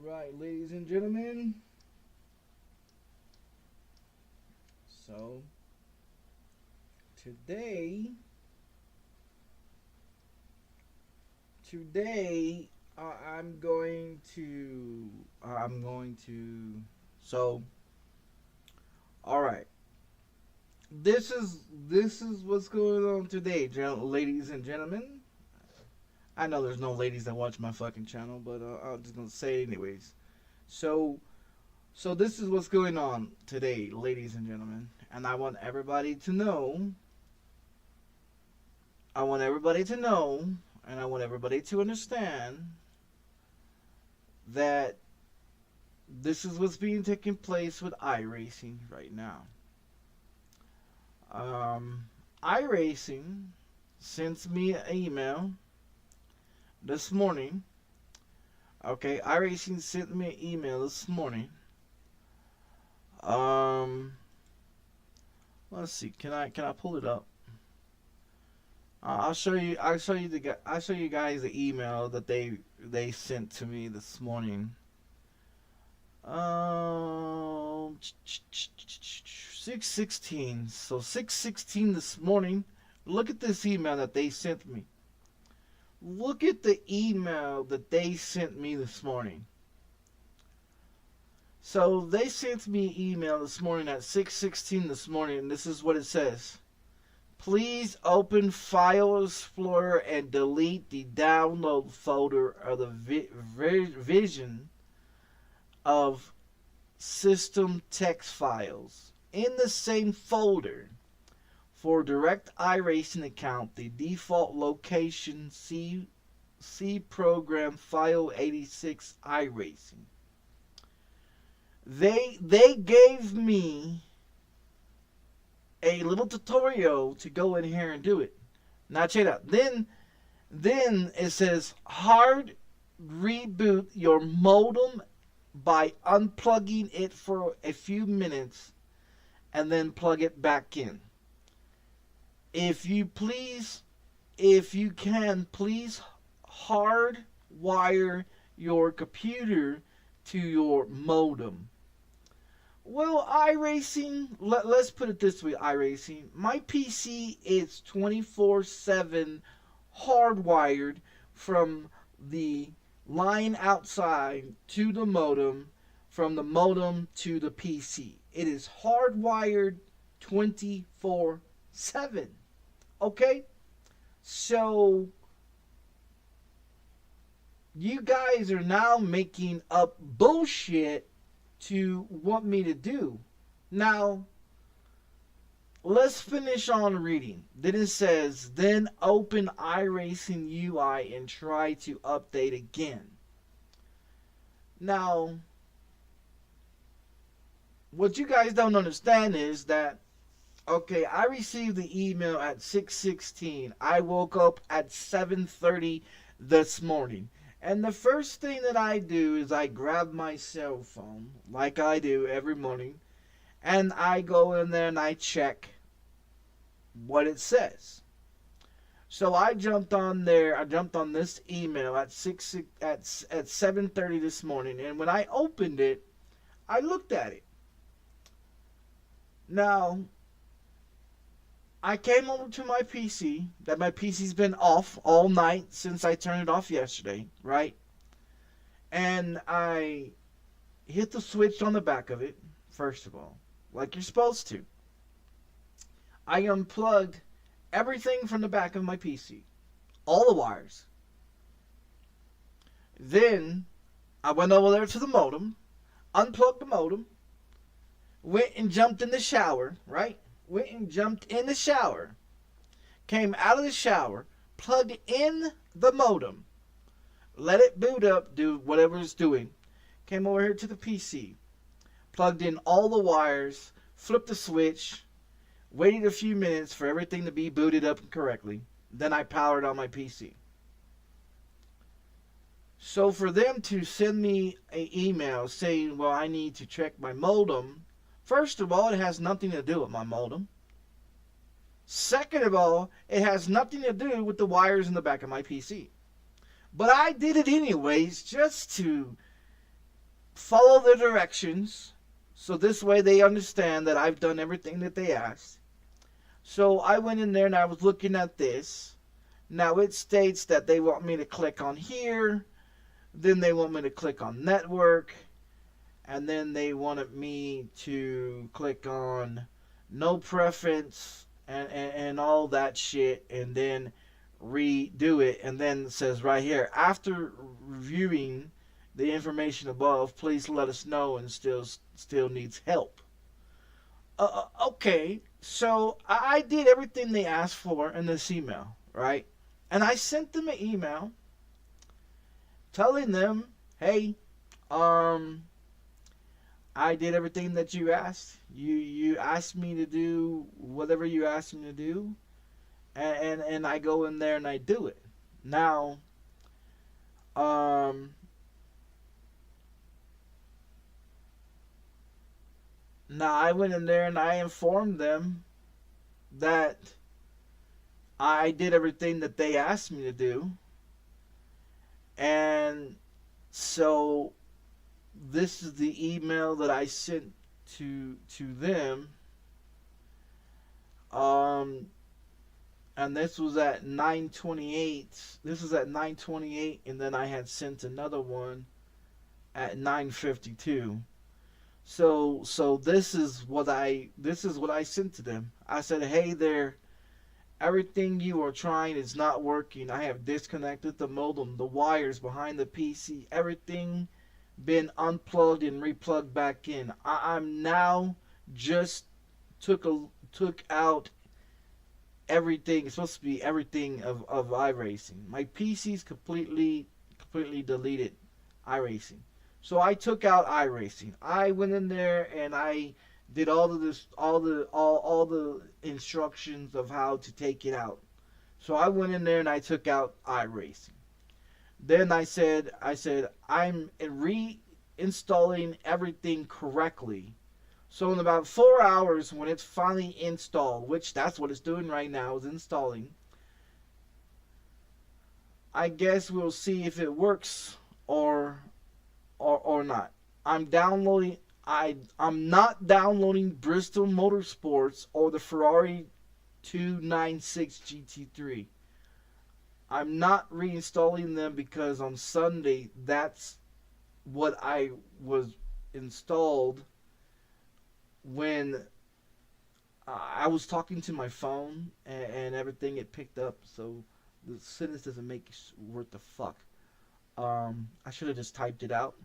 Right, ladies and gentlemen. So, today, I'm going to, so, all right. This is what's going on today, ladies and gentlemen. I know there's no ladies that watch my fucking channel, but I'm just gonna say it anyways. So, so this is what's going on today, ladies and gentlemen, and I want everybody to know. I want everybody to know, and I want everybody to understand that this is what's being taking place with iRacing right now. iRacing sent me an email this morning. Okay, iRacing sent me an email this morning. Let's see. Can I pull it up? I'll show you guys the email that they sent to me this morning. 6:16. So 6:16 this morning. Look at this email that they sent me. Look at the email that they sent me this morning. So they sent me an email this morning at 6:16 this morning, and this is what it says. Please open File Explorer and delete the download folder of the vision of system text files. In the same folder, for direct iRacing account, the default location C program file 86 iRacing. They gave me a little tutorial to go in here and do it. Now check it out. Then it says hard reboot your modem by unplugging it for a few minutes and then plug it back in. If you can, please hardwire your computer to your modem. Well, iRacing, let's put it this way, iRacing. My PC is 24/7 hardwired from the line outside to the modem, from the modem to the PC. It is hardwired 24/7. Okay? So, you guys are now making up bullshit to want me to do. Now, let's finish on reading. Then it says, then open iRacing UI and try to update again. Now, what you guys don't understand is that, okay, I received the email at 6:16. I woke up at 7:30 this morning. And the first thing that I do is I grab my cell phone, like I do every morning, and I go in there and I check what it says. So I jumped on there. I jumped on this email at 7:30 this morning, and when I opened it, I looked at it. Now, I came over to my PC, that my PC's been off all night since I turned it off yesterday, right? And I hit the switch on the back of it, first of all, like you're supposed to. I unplugged everything from the back of my PC, all the wires. Then I went over there to the modem, unplugged the modem, went and jumped in the shower, right? Went and jumped in the shower, came out of the shower, plugged in the modem, let it boot up, do whatever it's doing, came over here to the PC, plugged in all the wires, flipped the switch, waited a few minutes for everything to be booted up correctly, then I powered on my PC. So for them to send me an email saying, well, I need to check my modem, first of all, it has nothing to do with my modem. Second of all, it has nothing to do with the wires in the back of my PC. But I did it anyways, just to follow the directions. So this way they understand that I've done everything that they asked. So I went in there and I was looking at this. Now it states that they want me to click on here. Then they want me to click on network. And then they wanted me to click on no preference and all that shit. And then redo it. And then it says right here, after reviewing the information above, please let us know and still needs help. Okay, so I did everything they asked for in this email, right? And I sent them an email telling them, hey, I did everything that you asked. You asked me to do whatever you asked me to do, and I go in there and I do it. Now, I went in there and I informed them that I did everything that they asked me to do. And so this is the email that I sent to them. And this was at 9:28. This was at 9:28, and then I had sent another one at 9:52. So this is what I sent to them. I said, hey there, everything you are trying is not working. I have disconnected the modem, the wires behind the PC, everything been unplugged and replugged back in. I'm now just took out everything. It's supposed to be everything of iRacing. My PC's completely deleted iRacing. So I took out iRacing. I went in there and I did all the instructions of how to take it out. So I went in there and I took out iRacing. Then I said I'm reinstalling everything correctly. So in about 4 hours, when it's finally installed, which that's what it's doing right now, is installing, I guess we'll see if it works or not. I'm not downloading Bristol Motorsports or the Ferrari 296 GT3. I'm not reinstalling them because on Sunday that's what I was installed when I was talking to my phone and everything it picked up. So the sentence doesn't make it worth the fuck. I should have just typed it out.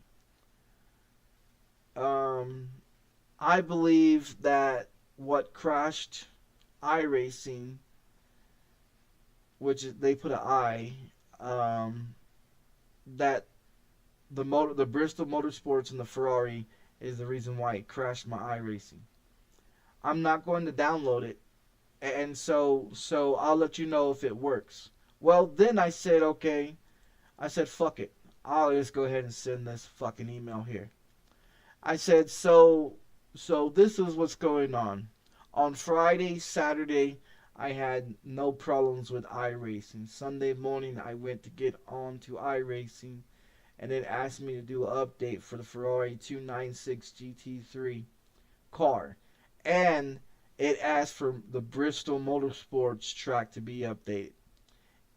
I believe that what crashed iRacing, which they put an I, that the Bristol Motorsports and the Ferrari is the reason why it crashed my iRacing. I'm not going to download it, and so I'll let you know if it works. Well, then I said, okay. I said, fuck it. I'll just go ahead and send this fucking email here. I said, so this is what's going on. On Friday, Saturday, I had no problems with iRacing. Sunday morning, I went to get on to iRacing, and it asked me to do an update for the Ferrari 296 GT3 car. And it asked for the Bristol Motorsports track to be updated.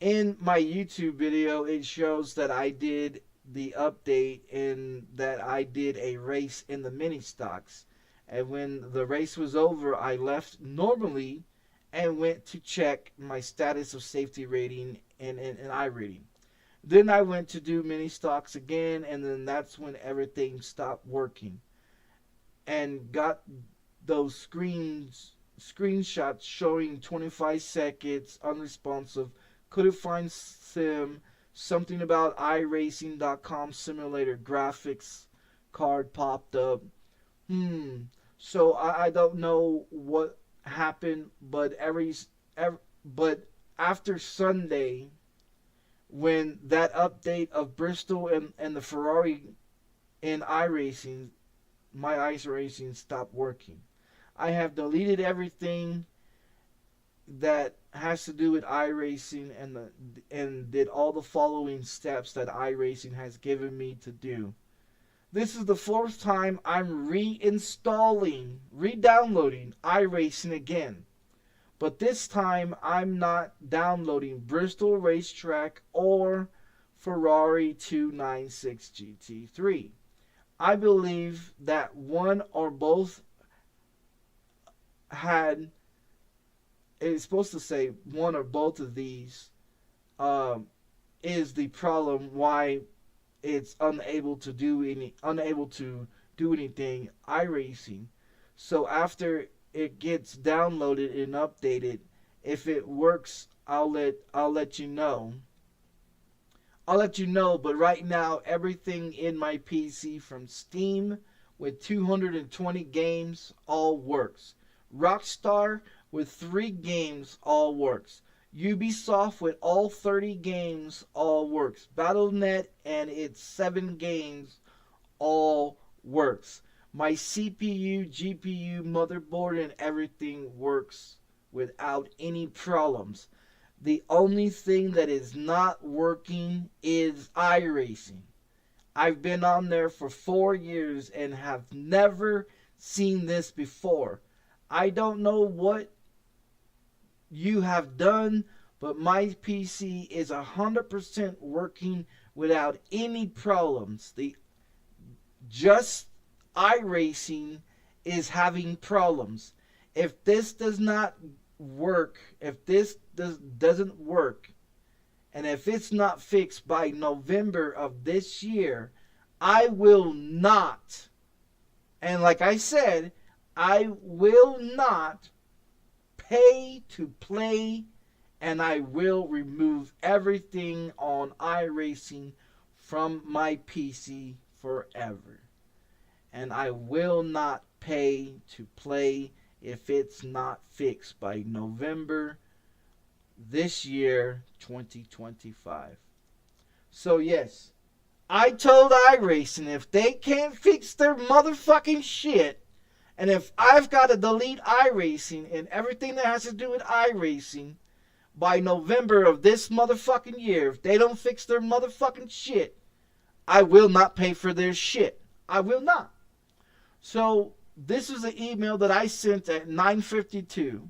In my YouTube video, it shows that I did the update and that I did a race in the mini stocks. And when the race was over, I left normally and went to check my status of safety rating and iRating. Then I went to do mini stocks again, and then that's when everything stopped working. And got those screenshots showing 25 seconds, unresponsive, couldn't find sim, something about iRacing.com simulator graphics card popped up. So I don't know what happened, but but after Sunday, when that update of Bristol and the Ferrari in iRacing, my iRacing stopped working. I have deleted everything that has to do with iRacing and did all the following steps that iRacing has given me to do. This is the fourth time I'm re-downloading iRacing again. But this time I'm not downloading Bristol Racetrack or Ferrari 296 GT3. I believe that one or both had, it's supposed to say one or both of these is the problem why it's unable to do anything iRacing. So after it gets downloaded and updated, if it works, I'll let you know. I'll let you know, but right now everything in my PC from Steam with 220 games all works. Rockstar with 3 games all works. Ubisoft with all 30 games all works. Battle.net and its 7 games all works. My CPU, GPU, motherboard, and everything works without any problems. The only thing that is not working is iRacing. I've been on there for 4 years and have never seen this before. I don't know what you have done, but my PC is 100% working without any problems. Just iRacing is having problems. If this does not work, doesn't work, and if it's not fixed by November of this year, I will not, and like I said, I will not pay to play, and I will remove everything on iRacing from my PC forever. And I will not pay to play if it's not fixed by November this year, 2025. So yes, I told iRacing if they can't fix their motherfucking shit, and if I've got to delete iRacing and everything that has to do with iRacing by November of this motherfucking year, if they don't fix their motherfucking shit, I will not pay for their shit. I will not. So this is an email that I sent at 9:52.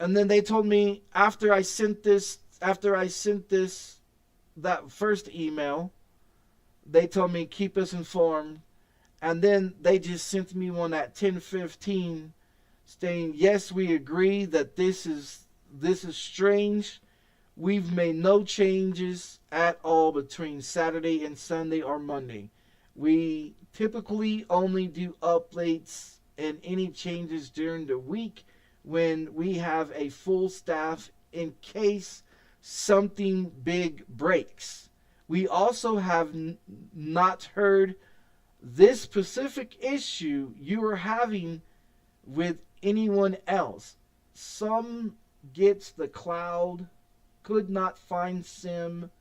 And then they told me after I sent this, that first email, they told me keep us informed. And then they just sent me one at 10:15 saying, yes, we agree that this is strange. We've made no changes at all between Saturday and Sunday or Monday. We typically only do updates and any changes during the week when we have a full staff in case something big breaks. We also have not heard this specific issue you are having with anyone else. Some gets the cloud, could not find sim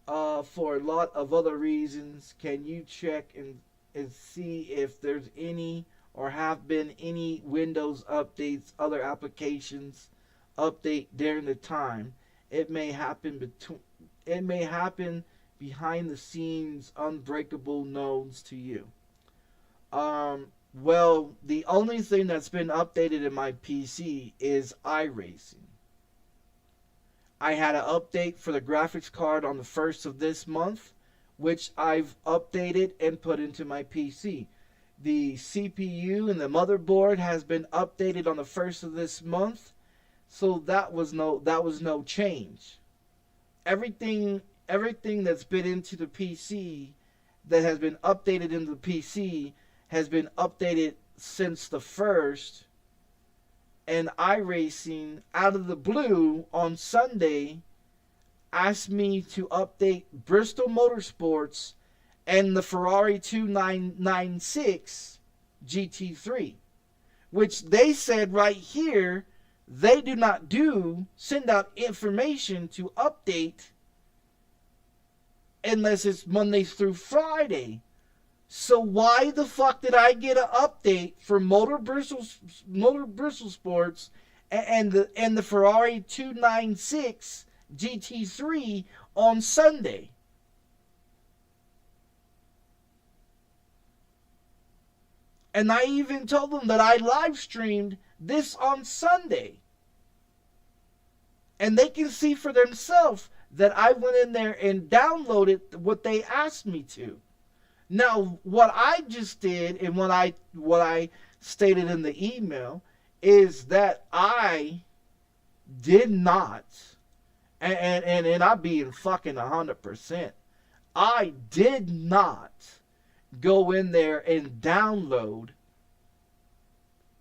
for a lot of other reasons. Can you check and see if there's any or have been any Windows updates, other applications update during the time? It may happen behind the scenes, unbreakable nodes to you. Well, the only thing that's been updated in my PC is iRacing. I had an update for the graphics card on the 1st of this month, which I've updated and put into my PC. The CPU and the motherboard has been updated on the 1st of this month, so that was no change. Everything that's been into the PC that has been updated into the PC has been updated since the 1st. And iRacing, out of the blue, on Sunday, asked me to update Bristol Motorsports and the Ferrari 296 GT3, which they said right here they do not send out information to update unless it's Mondays through Friday. So why the fuck did I get an update for Motor Bristol Sports and the Ferrari 296 GT3 on Sunday. And I even told them that I live streamed this on Sunday. And they can see for themselves that I went in there and downloaded what they asked me to. Now, what I just did and what I stated in the email is that I did not, and I'm being fucking 100%, I did not go in there and download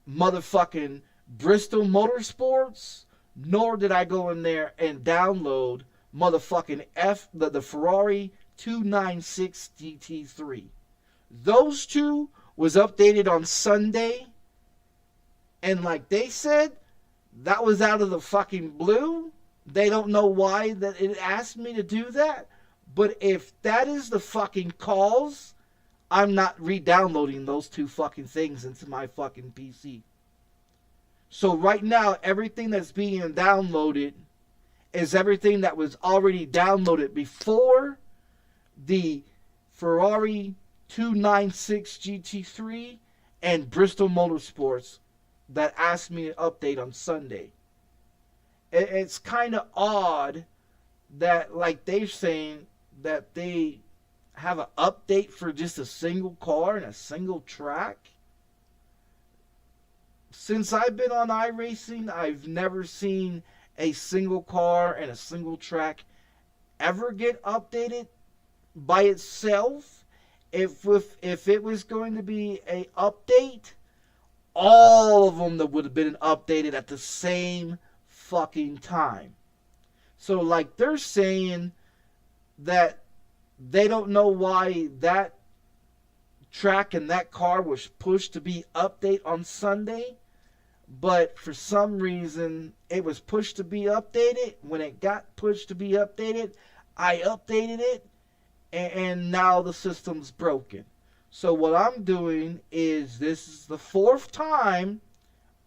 motherfucking Bristol Motorsports, nor did I go in there and download motherfucking the Ferrari 296 GT3. Those two was updated on Sunday, and like they said, that was out of the fucking blue. They don't know why that it asked me to do that, but if that is the fucking cause, I'm not re-downloading those two fucking things into my fucking PC. So right now, everything that's being downloaded is everything that was already downloaded before the Ferrari 296 GT3 and Bristol Motorsports that asked me to update on Sunday. It's kind of odd that, like, they're saying that they have an update for just a single car and a single track. Since I've been on iRacing, I've never seen a single car and a single track ever get updated by itself. If it was going to be a update, all of them that would have been updated at the same fucking time. So, like, they're saying that they don't know why that track and that car was pushed to be update on Sunday, but for some reason it was pushed to be updated. When it got pushed to be updated, I updated it, and now the system's broken. So what I'm doing is, this is the 4th time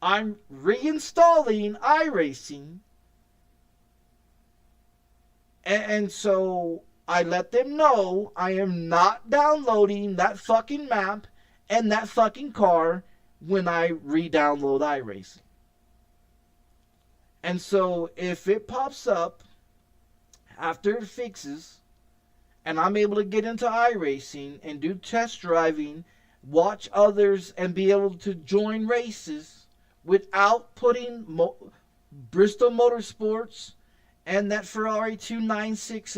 I'm reinstalling iRacing, and so I let them know I am not downloading that fucking map and that fucking car when I re-download iRacing. And so if it pops up after it fixes and I'm able to get into iRacing and do test driving, watch others, and be able to join races without putting Bristol Motorsports and that Ferrari 296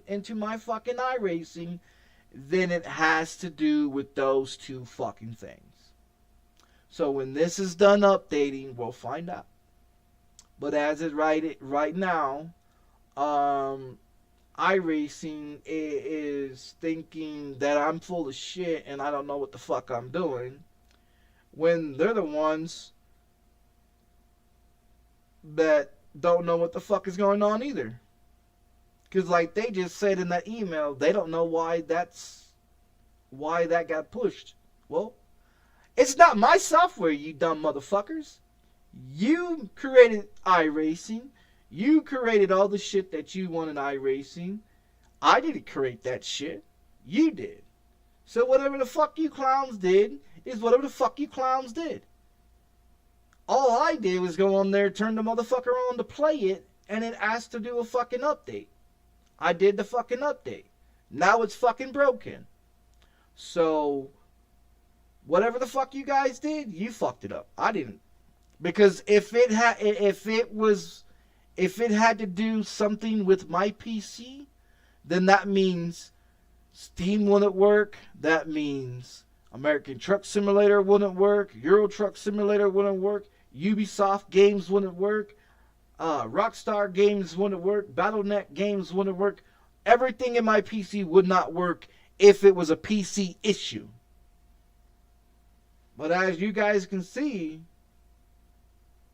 into my fucking iRacing, then it has to do with those two fucking things. So when this is done updating, we'll find out. But as it right now, iRacing is thinking that I'm full of shit and I don't know what the fuck I'm doing, when they're the ones that don't know what the fuck is going on either. Because like they just said in that email, they don't know why that got pushed. Well, it's not my software, you dumb motherfuckers. You created iRacing. You created all the shit that you want in iRacing. I didn't create that shit. You did. So whatever the fuck you clowns did is whatever the fuck you clowns did. All I did was go on there, turn the motherfucker on to play it, and it asked to do a fucking update. I did the fucking update. Now it's fucking broken. So whatever the fuck you guys did, you fucked it up. I didn't. Because if it had to do something with my PC, then that means Steam wouldn't work. That means American Truck Simulator wouldn't work. Euro Truck Simulator wouldn't work. Ubisoft games wouldn't work. Rockstar games wouldn't work. Battle.net games wouldn't work. Everything in my PC would not work if it was a PC issue. But as you guys can see,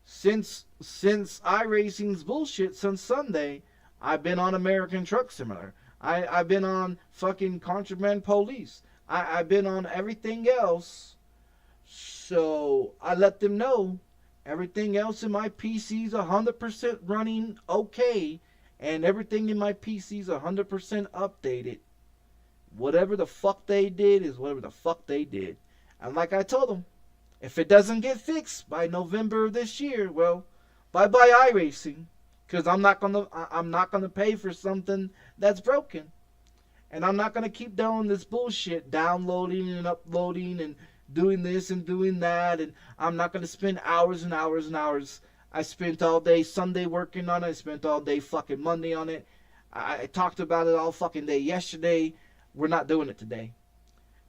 since iRacing's bullshit since Sunday, I've been on American Truck Simulator. I've been on fucking Contraband Police. I've been on everything else. So I let them know everything else in my PC's 100% running okay. and everything in my PC is 100% updated. Whatever the fuck they did is whatever the fuck they did. And like I told them, if it doesn't get fixed by November of this year, well, bye-bye iRacing. Because I'm not gonna pay for something that's broken. And I'm not gonna keep doing this bullshit, downloading and uploading and doing this and doing that. And I'm not gonna spend hours and hours and hours. I spent all day Sunday working on it. I spent all day fucking Monday on it. I talked about it all fucking day yesterday. We're not doing it today.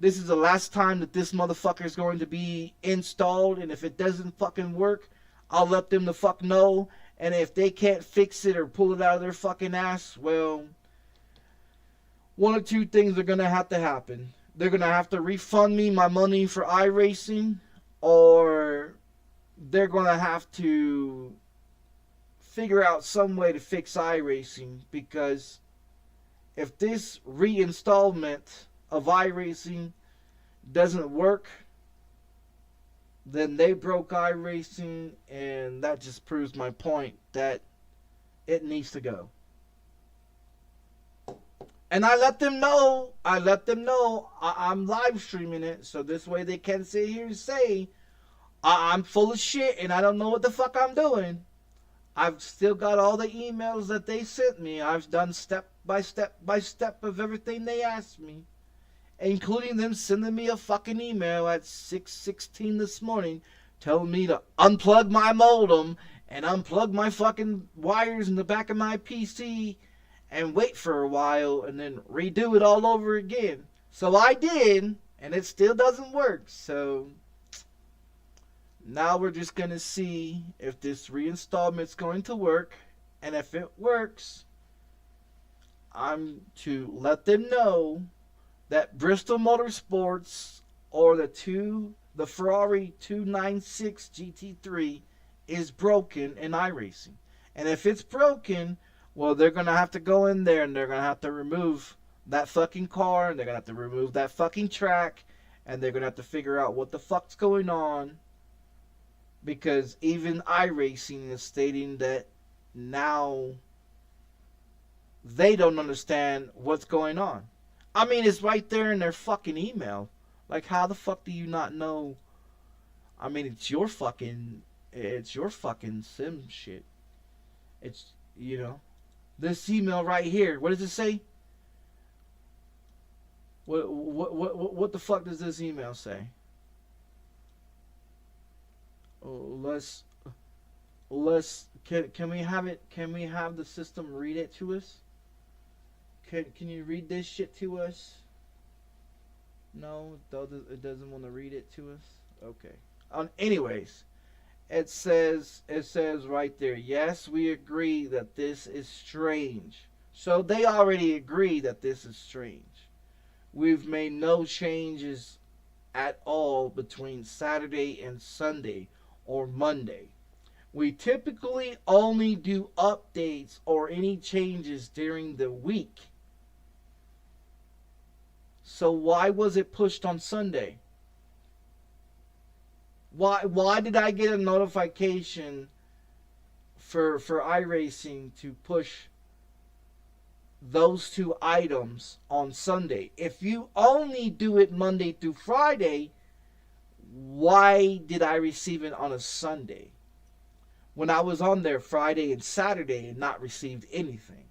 This is the last time that this motherfucker is going to be installed. And if it doesn't fucking work, I'll let them the fuck know. And if they can't fix it or pull it out of their fucking ass, well, one or two things are going to happen. They're going to have to refund me my money for iRacing, or they're going to have to figure out some way to fix iRacing, because if this reinstallment of iRacing doesn't work, then they broke iRacing, and that just proves my point that it needs to go. And I let them know I'm live streaming it, so this way they can sit here and say I'm full of shit and I don't know what the fuck I'm doing. I've still got all the emails that they sent me. I've done step by step of everything they asked me, including them sending me a fucking email at 6:16 this morning telling me to unplug my modem and unplug my fucking wires in the back of my PC and wait for a while and then redo it all over again. So I did, and it still doesn't work. So now we're just going to see if this reinstallment's going to work. And if it works, I'm to let them know that Bristol Motorsports or the Ferrari 296 GT3 is broken in iRacing. And if it's broken, well, they're going to have to go in there and they're going to have to remove that fucking car, and they're going to have to remove that fucking track, and they're going to have to figure out what the fuck's going on, because even iRacing is stating that now they don't understand what's going on. I mean, it's right there in their fucking email. Like, how the fuck do you not know? I mean, it's your fucking sim shit. It's, you know, this email right here. What does it say? What the fuck does this email say? Oh, can we have it? Can we have the system read it to us? Can you read this shit to us? No, it doesn't want to read it to us. Okay. Anyways, it says right there, yes, we agree that this is strange. So they already agree that this is strange. We've made no changes at all between Saturday and Sunday or Monday. We typically only do updates or any changes during the week. So why was it pushed on Sunday? Why did I get a notification for iRacing to push those two items on Sunday? If you only do it Monday through Friday, why did I receive it on a Sunday when I was on there Friday and Saturday and not received anything?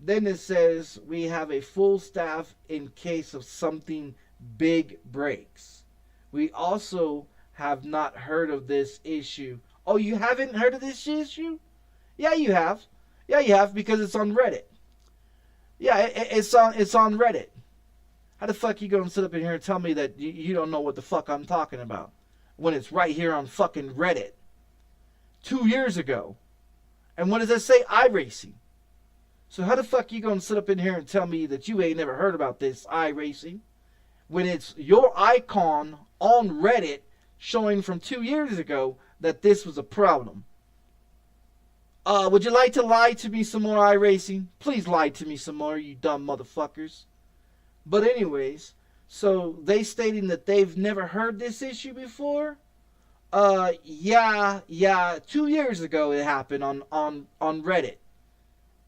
Then it says we have a full staff in case of something big breaks. We also have not heard of this issue. Oh, you haven't heard of this issue? Yeah, you have. Yeah, you have, because it's on Reddit. Yeah, it's on Reddit. How the fuck you gonna sit up in here and tell me that you don't know what the fuck I'm talking about when it's right here on fucking Reddit 2 years ago? And what does that say? iRacing. So how the fuck you gonna sit up in here and tell me that you ain't never heard about this iRacing when it's your icon on Reddit showing from 2 years ago that this was a problem? Would you like to lie to me some more, iRacing? Please lie to me some more, you dumb motherfuckers. But anyways, so they stating that they've never heard this issue before. Yeah, 2 years ago it happened on Reddit.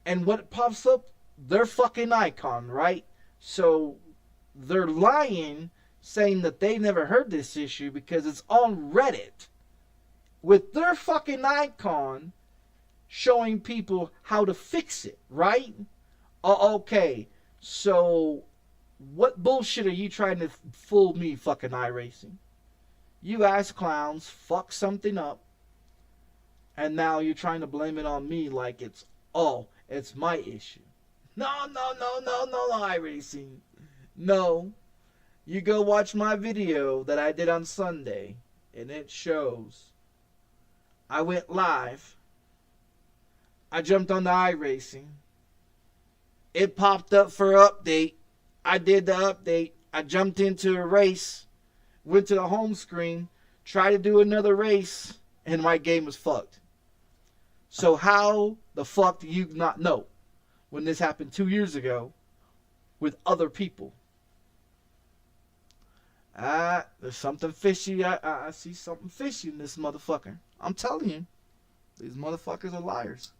And what pops up? Their fucking icon, right? So they're lying, saying that they never heard this issue because it's on Reddit with their fucking icon showing people how to fix it, right? Okay, so what bullshit are you trying to fool me, fucking iRacing? You ass clowns fuck something up, and now you're trying to blame it on me like it's my issue. No, iRacing. No. You go watch my video that I did on Sunday, and it shows. I went live. I jumped on the iRacing. It popped up for update. I did the update. I jumped into a race. Went to the home screen. Tried to do another race. And my game was fucked. So how the fuck do you not know when this happened 2 years ago with other people? There's something fishy. I see something fishy in this motherfucker. I'm telling you. These motherfuckers are liars.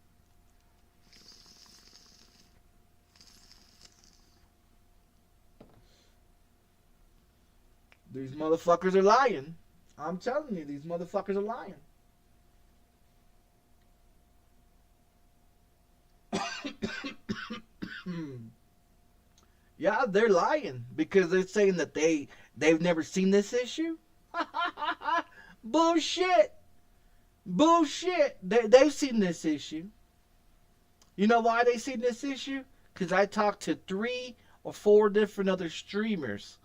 These motherfuckers are lying. I'm telling you, these motherfuckers are lying. Yeah, they're lying because they're saying that they've never seen this issue. Bullshit. Bullshit. They've seen this issue. You know why they seen this issue? Because I talked to 3 or 4 different other streamers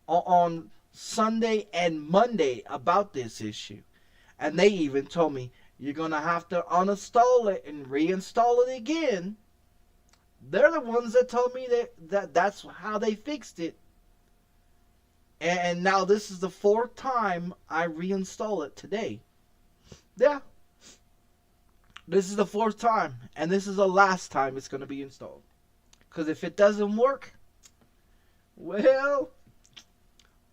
on Sunday and Monday about this issue. And they even told me, you're going to have to uninstall it and reinstall it again. They're the ones that told me that's how they fixed it. And now this is the 4th time I reinstall it today. Yeah. This is the 4th time. And this is the last time it's going to be installed. Because if it doesn't work, well,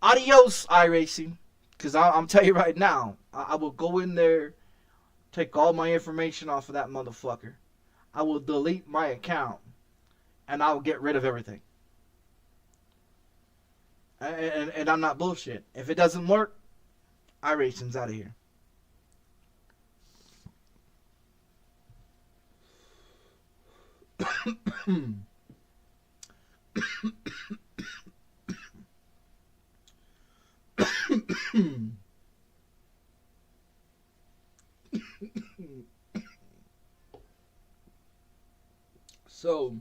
adios, iRacing. Because I'm telling you right now, I will go in there, take all my information off of that motherfucker. I will delete my account. And I'll get rid of everything. And I'm not bullshit. If it doesn't work, iRacing's out of here. So,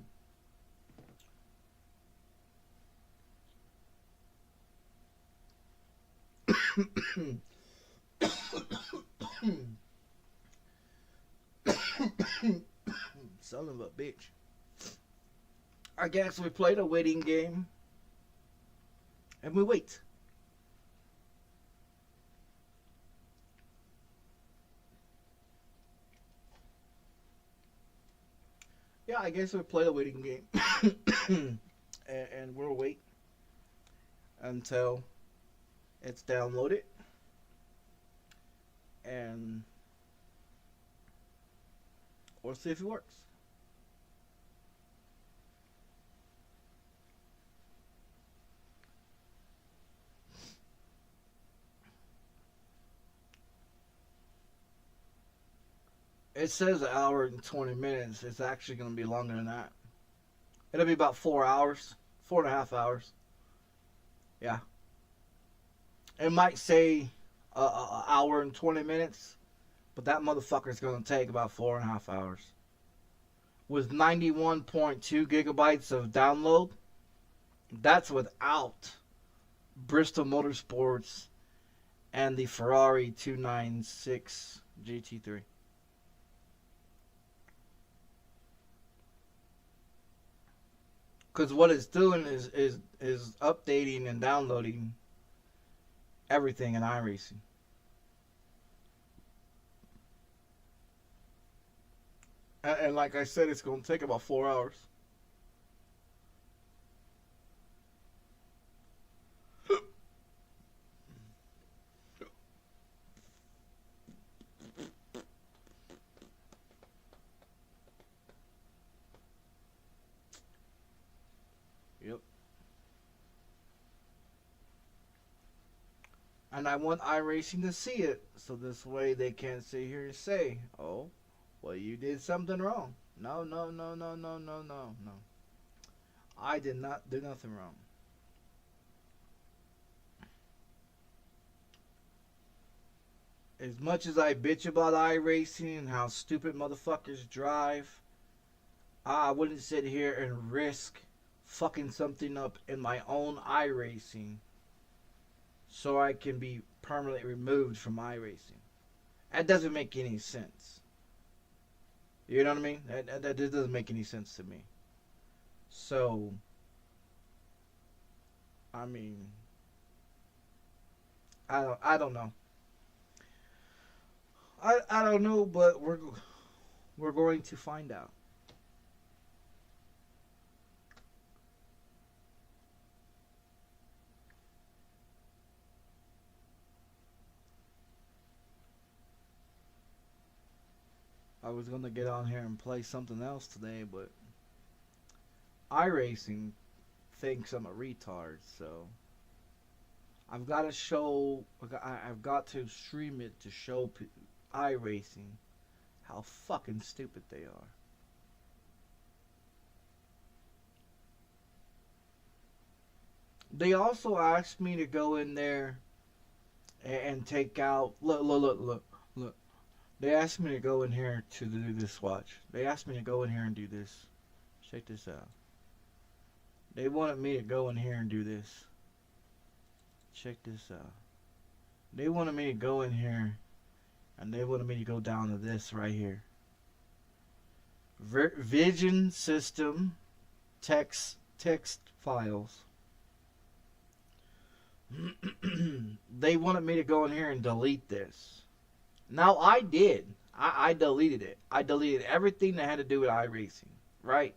son of a bitch. I guess we played a waiting game. And we wait. Yeah, I guess we played a waiting game. and we'll wait until it's downloaded. And we'll see if it works. It says an hour and 20 minutes. It's actually going to be longer than that. It'll be about 4 hours. 4.5 hours. Yeah. It might say an hour and 20 minutes. But that motherfucker's going to take about 4.5 hours. With 91.2 gigabytes of download. That's without Bristol Motorsports and the Ferrari 296 GT3. Because what it's doing is updating and downloading everything in iRacing. And like I said, it's going to take about 4 hours. Yep. And I want iRacing to see it, so this way they can't sit here and say, "Oh, well, you did something wrong." No, no, no, no, no, no, no, no. I did not do nothing wrong. As much as I bitch about iRacing and how stupid motherfuckers drive, I wouldn't sit here and risk fucking something up in my own iRacing so I can be permanently removed from iRacing. That doesn't make any sense. You know what I mean? That doesn't make any sense to me. So, I mean, I don't know. I don't know, but we're going to find out. I was gonna get on here and play something else today, but iRacing thinks I'm a retard, so I've got to show. I've got to stream it to show iRacing how fucking stupid they are. They also asked me to go in there and take out. Look. They asked me to go in here to do this. Watch. They asked me to go in here and do this. Check this out. They wanted me to go in here and do this. Check this out. They wanted me to go in here and they wanted me to go down to this right here. Vision system text files. They wanted me to go in here and delete this. Now I did. I deleted it. I deleted everything that had to do with iRacing, right?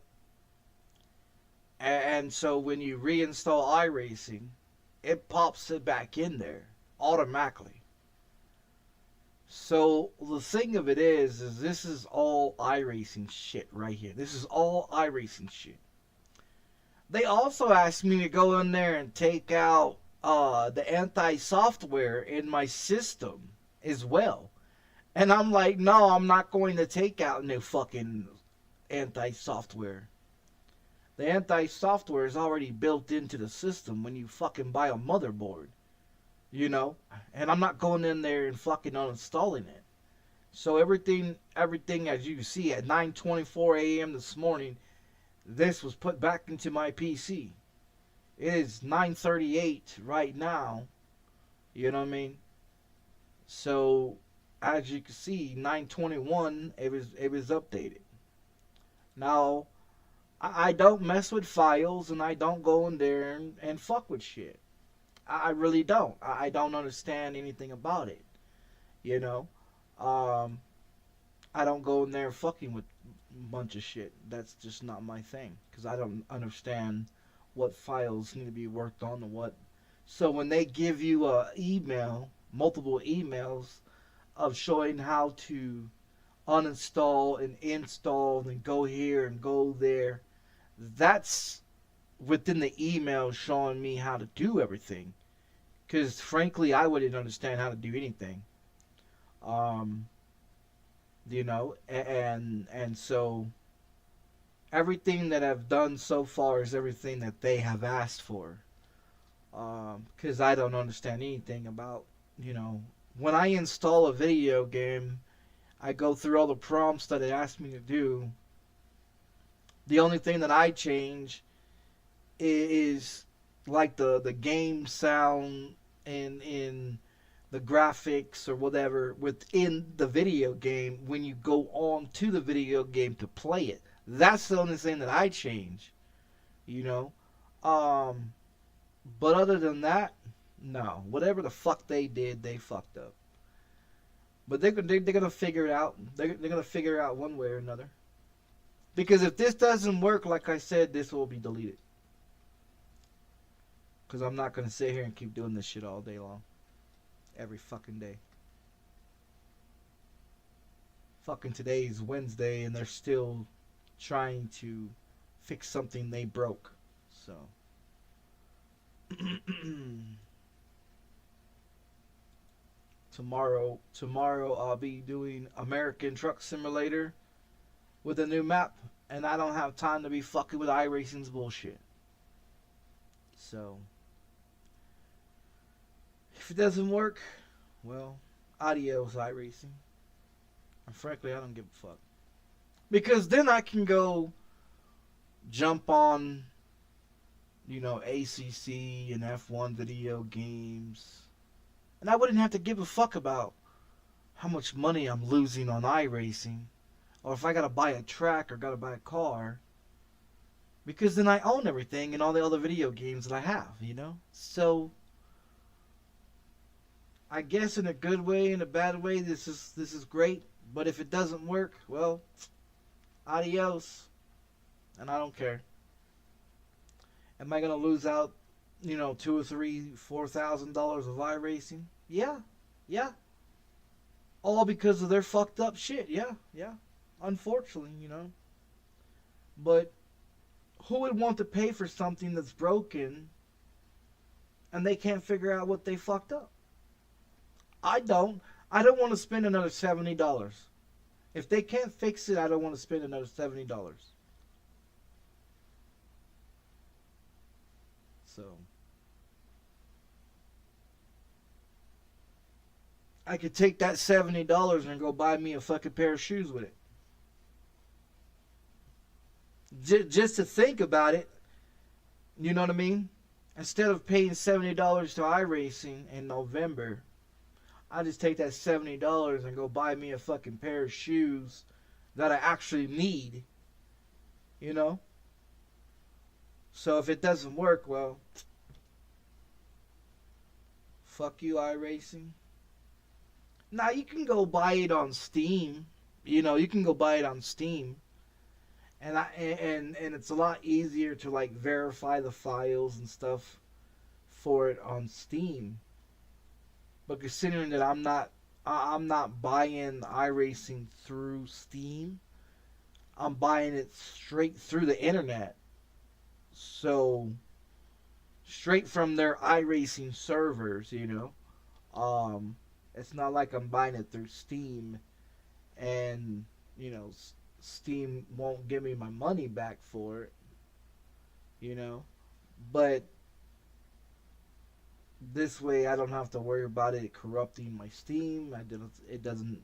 And so when you reinstall iRacing, it pops it back in there automatically. So the thing of it is this is all iRacing shit right here. This is all iRacing shit. They also asked me to go in there and take out the anti-software in my system as well. And I'm like, no, I'm not going to take out no fucking anti-software. The anti-software is already built into the system when you fucking buy a motherboard. You know? And I'm not going in there and fucking uninstalling it. So everything as you see at 9:24 a.m. this morning, this was put back into my PC. It is 9:38 right now. You know what I mean? So as you can see, 9:21 it was updated. Now I don't mess with files and I don't go in there and fuck with shit. I really don't. I don't understand anything about it. You know? I don't go in there fucking with a bunch of shit. That's just not my thing. Because I don't understand what files need to be worked on and what. So when they give you a email, multiple emails of showing how to uninstall and install and go here and go there, that's within the email showing me how to do everything. Because frankly, I wouldn't understand how to do anything. You know, and so everything that I've done so far is everything that they have asked for. Because I don't understand anything about, you know, when I install a video game, I go through all the prompts that it asked me to do. The only thing that I change is like the game sound in the graphics or whatever within the video game when you go on to the video game to play it. That's the only thing that I change, you know. But other than that, no. Whatever the fuck they did, they fucked up. But they're gonna figure it out. They're gonna figure it out one way or another. Because if this doesn't work, like I said, this will be deleted. Because I'm not gonna sit here and keep doing this shit all day long. Every fucking day. Fucking today's Wednesday and they're still trying to fix something they broke. So Tomorrow I'll be doing American Truck Simulator with a new map, and I don't have time to be fucking with iRacing's bullshit. So, if it doesn't work, well, adios iRacing. And frankly, I don't give a fuck. Because then I can go jump on, ACC and F1 video games. And I wouldn't have to give a fuck about how much money I'm losing on iRacing. Or if I gotta buy a track or gotta buy a car. Because then I own everything and all the other video games that I have, So, I guess in a good way, in a bad way, this is great. But if it doesn't work, well, adios. And I don't care. Am I gonna lose out, $2,000 or $3,000, $4,000 of iRacing? Yeah. All because of their fucked up shit. Yeah. Unfortunately, But who would want to pay for something that's broken and they can't figure out what they fucked up? I don't want to spend another $70. If they can't fix it, I don't want to spend another $70. So, I could take that $70 and go buy me a fucking pair of shoes with it. Just to think about it, you know what I mean? Instead of paying $70 to iRacing in November, I just take that $70 and go buy me a fucking pair of shoes that I actually need. So if it doesn't work, well, fuck you, iRacing. Now you can go buy it on Steam. You can go buy it on Steam. And it's a lot easier to like verify the files and stuff for it on Steam. But considering that I'm not buying iRacing through Steam, I'm buying it straight through the internet. So straight from their iRacing servers, it's not like I'm buying it through Steam and Steam won't give me my money back for it, but this way I don't have to worry about it corrupting my Steam. It doesn't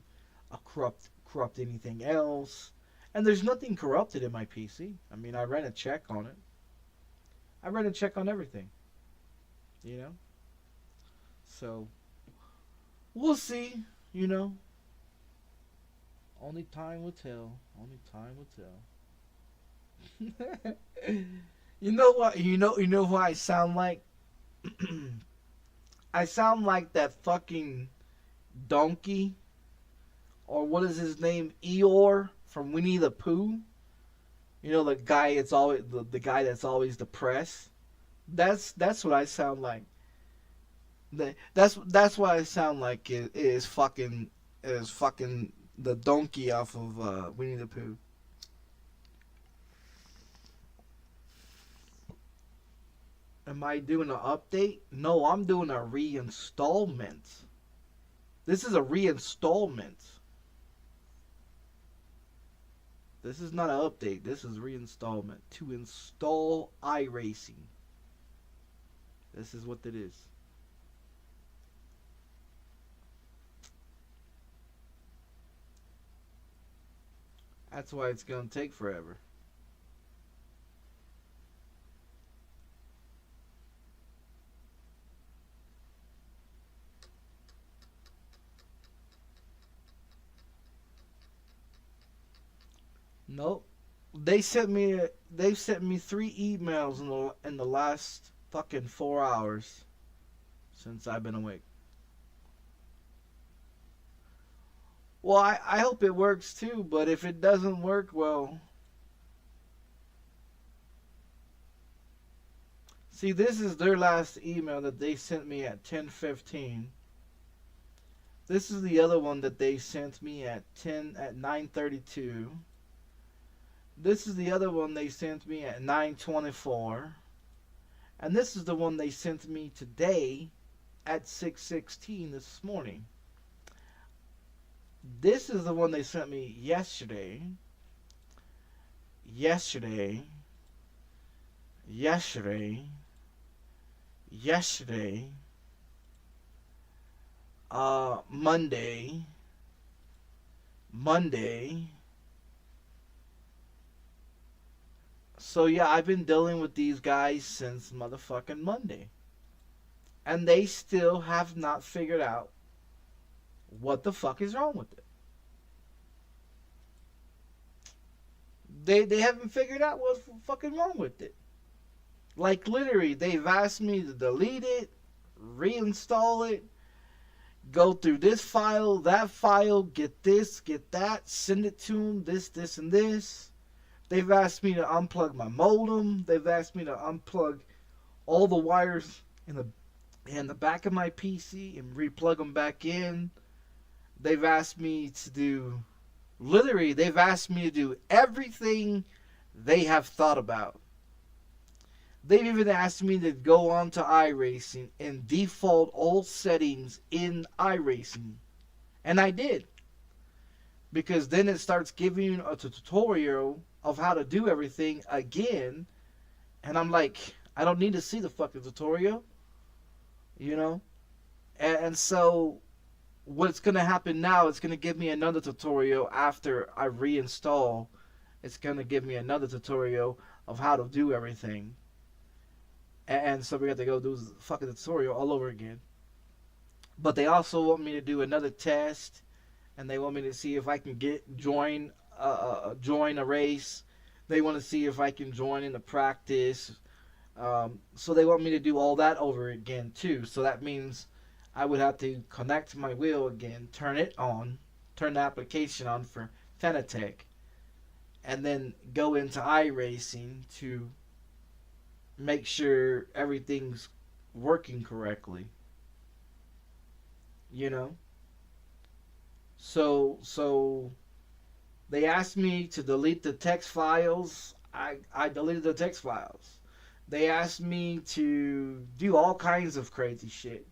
corrupt anything else, and there's nothing corrupted in my PC. I mean, I ran a check on it. I ran a check on everything, so we'll see, Only time will tell. Only time will tell. You know what? You know who I sound like? I sound like that fucking donkey, or what is his name, Eeyore from Winnie the Pooh. The guy that's always the guy that's always depressed. That's what I sound like. That's what I sound like. Is fucking the donkey off of Winnie the Pooh. Am I doing an update? No, I'm doing a reinstallment. This is a reinstallment. This is not an update. This is reinstallment. To install iRacing. This is what it is. That's why it's going to take forever. Nope. They've sent me 3 emails in the last fucking 4 hours since I've been awake. Well, I hope it works too, but if it doesn't work, well, see, this is their last email that they sent me at 10:15. This is the other one that they sent me at 9:32. This is the other one they sent me at 9:24. And this is the one they sent me today at 6:16 this morning. This is the one they sent me yesterday. Yesterday. Monday. So yeah, I've been dealing with these guys since motherfucking Monday. And they still have not figured out what the fuck is wrong with it. They haven't figured out what's fucking wrong with it. Like literally, they've asked me to delete it, reinstall it, go through this file, that file, get this, get that, send it to them, this, and this. They've asked me to unplug my modem. They've asked me to unplug all the wires in the back of my PC and replug them back in. They've asked me to do, literally, they've asked me to do everything they have thought about. They've even asked me to go on to iRacing and default all settings in iRacing. And I did. Because then it starts giving you a tutorial of how to do everything again. And I'm like, I don't need to see the fucking tutorial. You know? And so what's going to happen now, it's going to give me another tutorial after I reinstall. It's going to give me another tutorial of how to do everything. And so we got to go do the fucking tutorial all over again. But they also want me to do another test. And they want me to see if I can join a race. They want to see if I can join in the practice. So they want me to do all that over again too. So that means I would have to connect my wheel again, turn it on, turn the application on for Fanatec, and then go into iRacing to make sure everything's working correctly. You know? So they asked me to delete the text files. I deleted the text files. They asked me to do all kinds of crazy shit.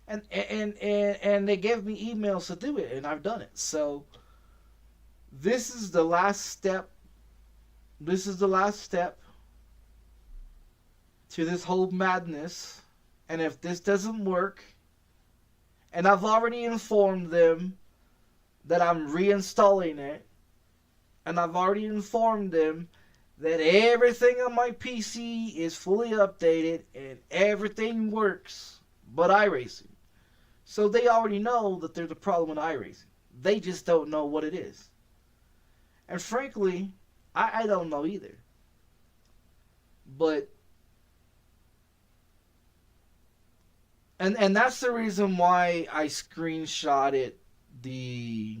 And they gave me emails to do it, and I've done it. So this is the last step. This is the last step to this whole madness. And if this doesn't work, and I've already informed them that I'm reinstalling it, and I've already informed them that everything on my PC is fully updated and everything works but iRacing. So they already know that there's a problem with iRacing. They just don't know what it is. And frankly, I don't know either. But and that's the reason why I screenshotted the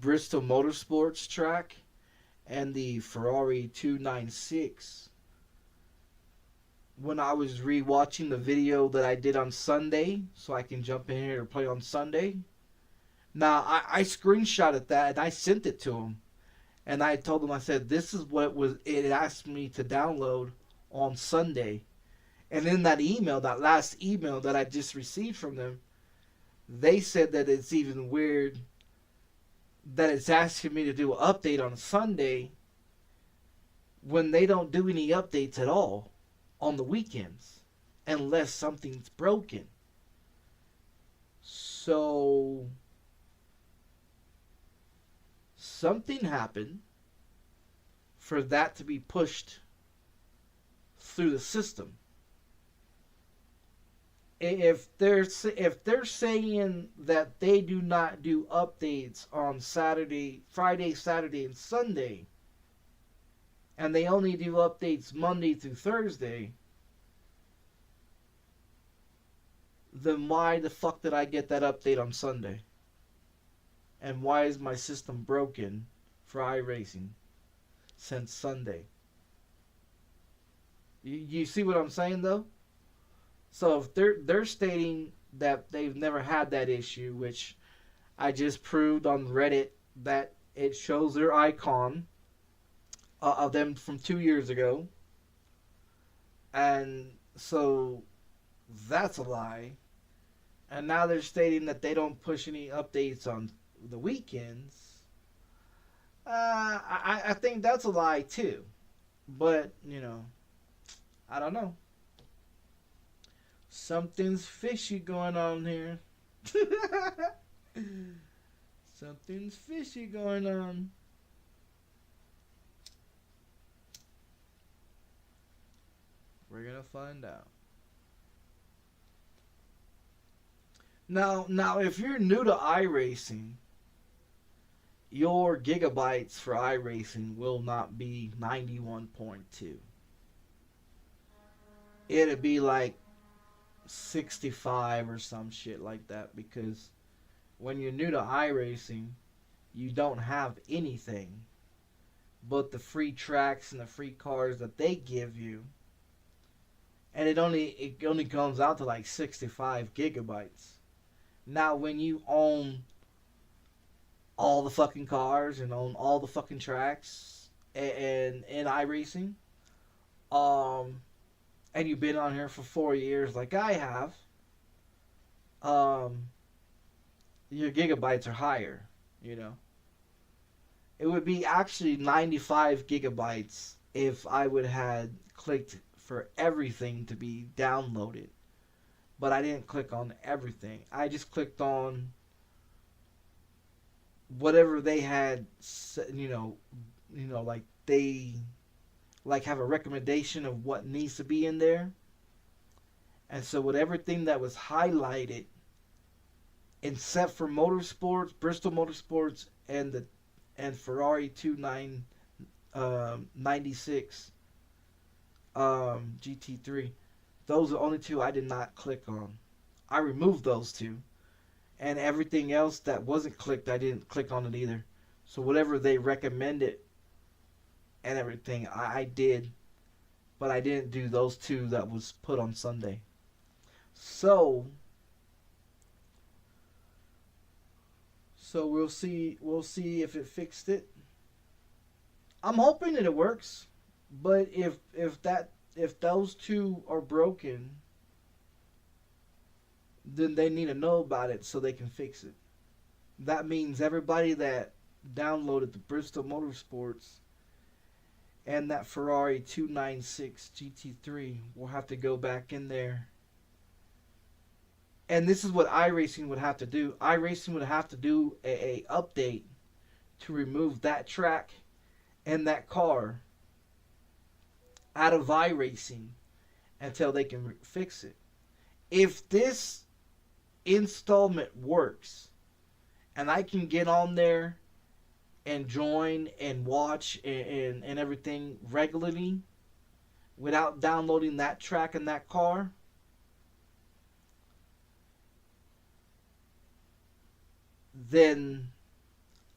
Bristol Motorsports track and the Ferrari 296 when I was rewatching the video that I did on Sunday, so I can jump in here to play on Sunday. Now I screenshotted that and I sent it to him, and I told him, I said, this is what it asked me to download on Sunday. And in that email, that last email that I just received from them, they said that it's even weird that it's asking me to do an update on Sunday when they don't do any updates at all on the weekends unless something's broken. So something happened for that to be pushed through the system. If they're saying that they do not do updates on Friday, Saturday, and Sunday, and they only do updates Monday through Thursday, then why the fuck did I get that update on Sunday? And why is my system broken for iRacing since Sunday? You see what I'm saying though? So if they're stating that they've never had that issue, which I just proved on Reddit that it shows their icon of them from 2 years ago, and So that's a lie. And now they're stating that they don't push any updates on the weekends. I think that's a lie too. But, you know, I don't know. Something's fishy going on here. Something's fishy going on. We're gonna find out. Now, if you're new to iRacing, your gigabytes for iRacing will not be 91.2. It'll be like 65 or some shit like that, because when you're new to iRacing, you don't have anything but the free tracks and the free cars that they give you, and it only comes out to like 65 gigabytes. Now, when you own all the fucking cars and own all the fucking tracks and in iRacing, um, and you've been on here for 4 years like I have, um, your gigabytes are higher. You know, it would be actually 95 gigabytes if I would had clicked for everything to be downloaded. But I didn't click on everything. I just clicked on whatever they had, like they like have a recommendation of what needs to be in there. And so with everything that was highlighted, except for Motorsports, Bristol Motorsports, and Ferrari 2996 GT3, those are the only two I did not click on. I removed those two, and everything else that wasn't clicked, I didn't click on it either. So whatever they recommended and everything, I did, but I didn't do those two that was put on Sunday. So we'll see if it fixed it. I'm hoping that it works, but if those two are broken, then they need to know about it so they can fix it. That means everybody that downloaded the Bristol Motorsports and that Ferrari 296 GT3 will have to go back in there. And this is what iRacing would have to do. iRacing would have to do a update to remove that track and that car out of iRacing until they can fix it. If this installment works and I can get on there and join and watch and everything regularly without downloading that track and that car, then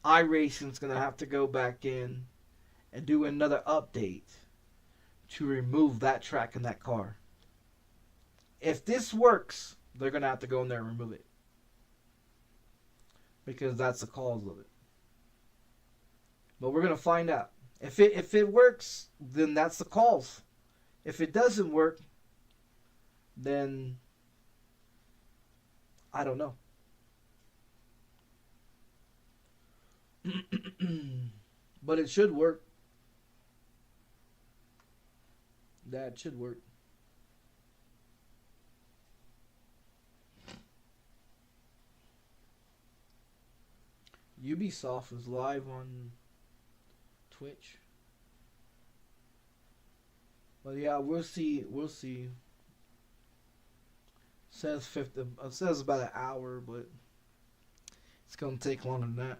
iRacing's going to have to go back in and do another update to remove that track and that car. If this works, they're going to have to go in there and remove it, because that's the cause of it. But we're going to find out. If it works, then that's the cause. If it doesn't work, then I don't know. But it should work. That should work. Ubisoft is live on Twitch. But yeah, we'll see. We'll see. Says 50. It says about an hour, but it's gonna take longer than that.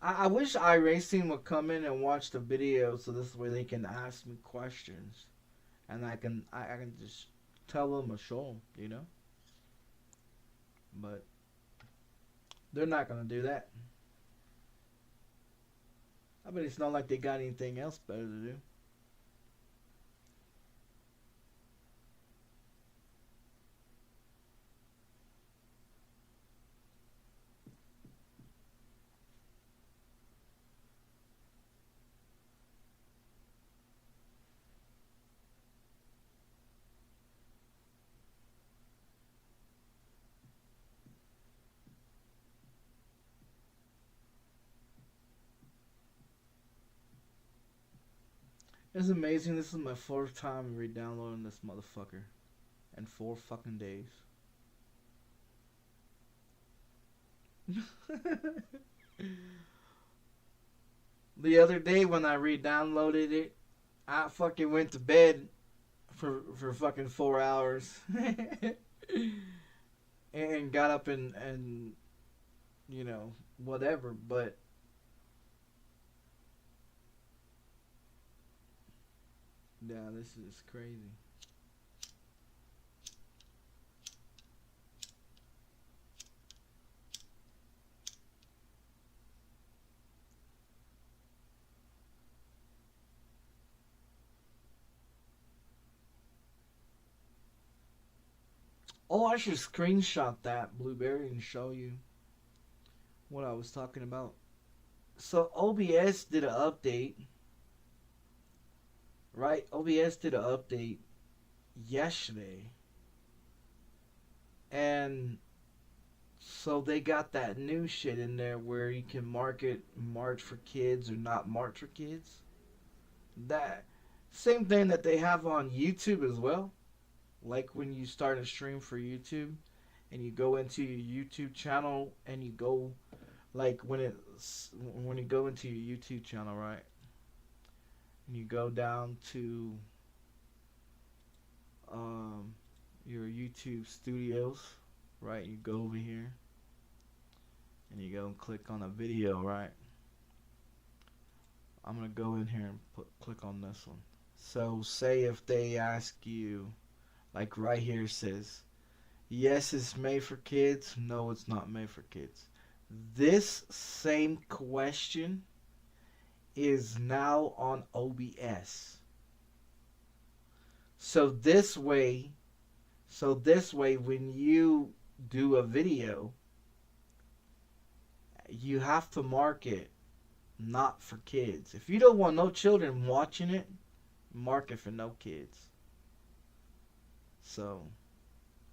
I wish iRacing would come in and watch the video, so this way they can ask me questions, and I can just tell them or show them, you know. But they're not gonna do that. I bet it's not like they got anything else better to do. It's amazing. This is my fourth time re-downloading this motherfucker in 4 fucking days. The other day when I re-downloaded it, I fucking went to bed for fucking 4 hours. And got up and you know, whatever, but yeah, this is crazy. Oh, I should screenshot that, Blueberry, and show you what I was talking about. So OBS did an update, right? OBS did an update yesterday. And so they got that new shit in there where you can mark for kids or not mark for kids. That same thing that they have on YouTube as well. Like when you start a stream for YouTube and you go into your YouTube channel and you go, like when you go into your YouTube channel, right? And you go down to your YouTube studios, right? You go over here and you go and click on a video, right? I'm gonna go in here and click on this one. So say if they ask you, like right here it says, yes, it's made for kids. No, it's not made for kids. This same question is now on OBS. So this way when you do a video, you have to mark it not for kids. If you don't want no children watching it, mark it for no kids. So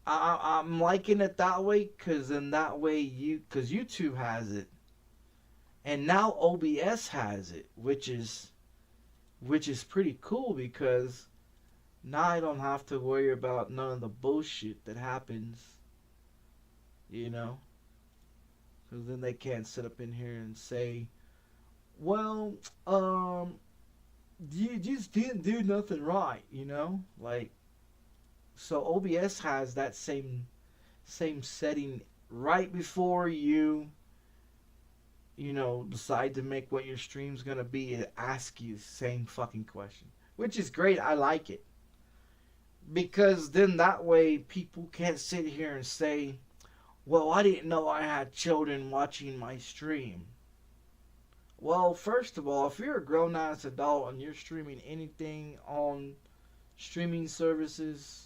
I'm liking it that way, because in that way because YouTube has it, and now OBS has it, which is pretty cool, because now I don't have to worry about none of the bullshit that happens, you know, because then they can't sit up in here and say, well, you just didn't do nothing right, you know, like. So OBS has that same setting right before you know, decide to make what your stream's gonna be. It asks you the same fucking question, which is great. I like it, because then that way people can't sit here and say, well, I didn't know I had children watching my stream. Well, first of all, if you're a grown-ass adult and you're streaming anything on streaming services,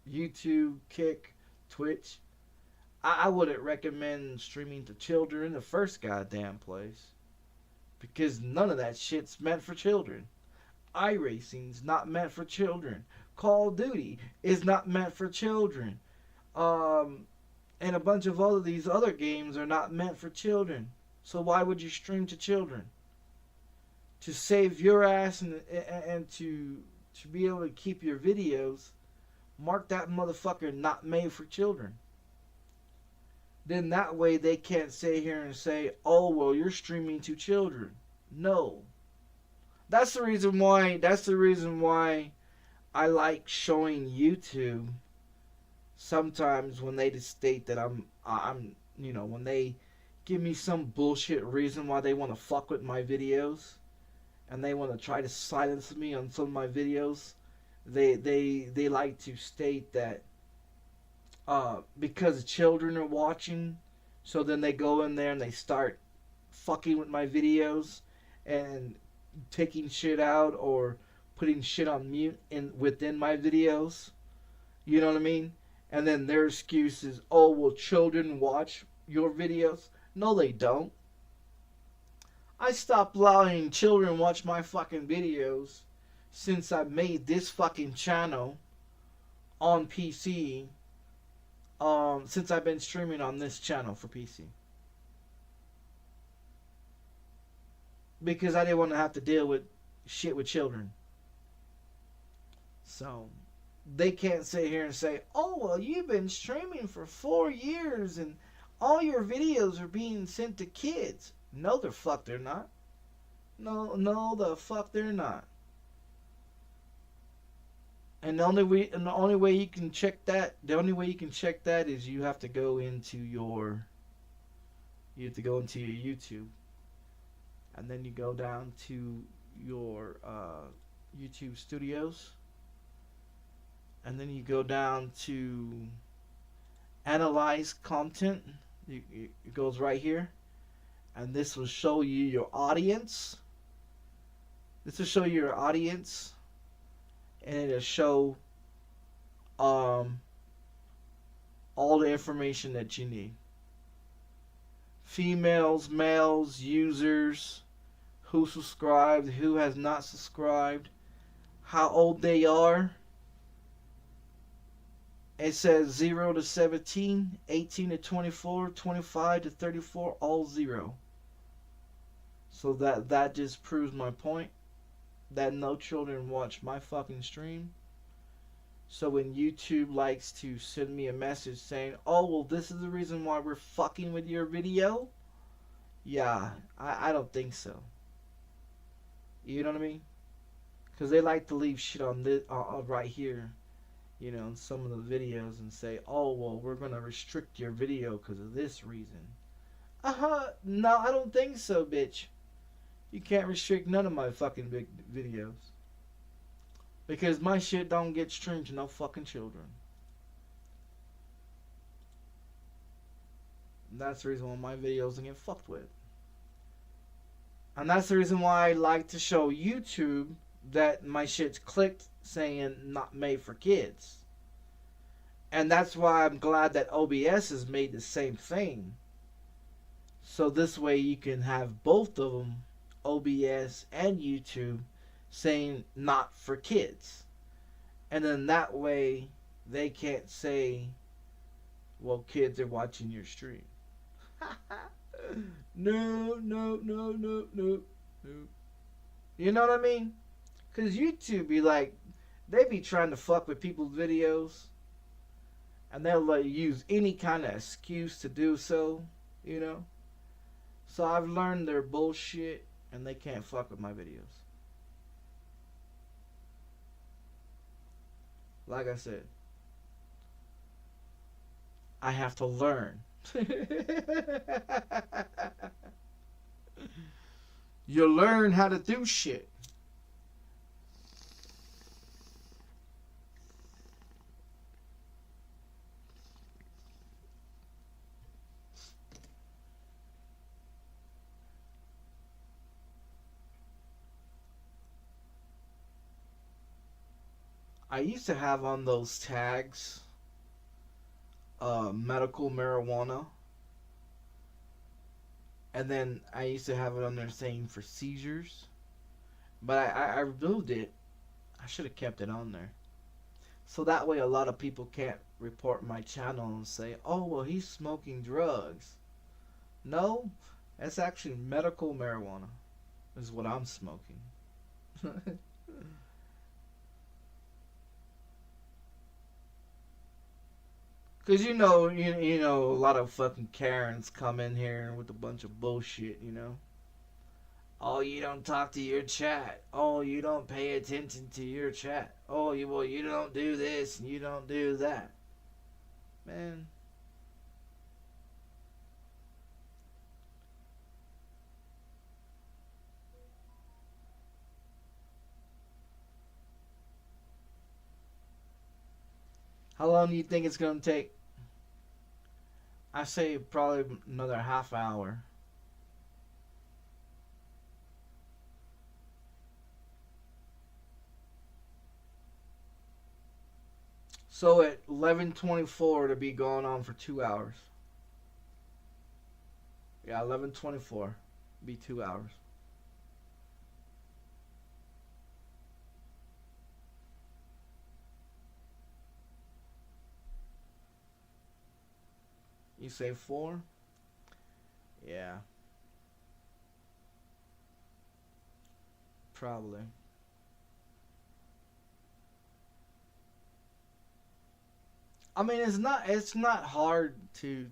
YouTube, Kick, Twitch, I wouldn't recommend streaming to children in the first goddamn place, because none of that shit's meant for children. iRacing's not meant for children. Call of Duty is not meant for children. And a bunch of all of these other games are not meant for children. So why would you stream to children? To save your ass and to be able to keep your videos, mark that motherfucker not made for children. Then that way they can't sit here and say, oh, well, you're streaming to children. No. That's the reason why I like showing YouTube sometimes when they just state that I'm you know, when they give me some bullshit reason why they want to fuck with my videos and they want to try to silence me on some of my videos. They like to state that because children are watching, so then they go in there and they start fucking with my videos and taking shit out or putting shit on mute within my videos. You know what I mean? And then their excuse is, oh, well, children watch your videos. No, they don't. I stopped allowing children watch my fucking videos since I made this fucking channel on PC. Since I've been streaming on this channel for PC. Because I didn't want to have to deal with shit with children. So they can't sit here and say, "Oh, well, you've been streaming for 4 years and all your videos are being sent to kids." No, the fuck they're not. No, the fuck they're not. And the only way you can check that, is you have to go into your YouTube, and then you go down to your YouTube Studios, and then you go down to analyze content. It goes right here, and this will show you your audience. And it'll show all the information that you need. Females, males, users, who subscribed, who has not subscribed, how old they are. It says 0 to 17, 18 to 24, 25 to 34, all 0. So that just proves my point that no children watch my fucking stream. So when YouTube likes to send me a message saying, "Oh, well, this is the reason why we're fucking with your video," yeah, I don't think so. You know what I mean? Because they like to leave shit on this right here, in some of the videos, and say, "Oh, well, we're gonna restrict your video because of this reason." No, I don't think so, bitch. You can't restrict none of my fucking big videos. Because my shit don't get streamed to no fucking children. And that's the reason why my videos don't get fucked with. And that's the reason why I like to show YouTube that my shit's clicked saying not made for kids. And that's why I'm glad that OBS has made the same thing. So this way you can have both of them, OBS and YouTube, saying not for kids. And then that way they can't say, "Well, kids are watching your stream." No. You know what I mean? Because YouTube be like, they be trying to fuck with people's videos, and they'll like use any kind of excuse to do so, So I've learned their bullshit, and they can't fuck with my videos. Like I said, I have to learn. You learn how to do shit. I used to have on those tags medical marijuana, and then I used to have it on there saying for seizures, but I removed it. I should have kept it on there, so that way a lot of people can't report my channel and say, "Oh, well, he's smoking drugs." No, that's actually medical marijuana is what I'm smoking. Cause you know a lot of fucking Karens come in here with a bunch of bullshit. Oh, you don't talk to your chat. Oh, you don't pay attention to your chat. Oh, you don't do this and you don't do that. Man. How long do you think it's gonna take? I say probably another half hour. So at 11:24 to be going on for 2 hours. Yeah, 11:24 be 2 hours. You say 4? Yeah. Probably. I mean, it's not hard to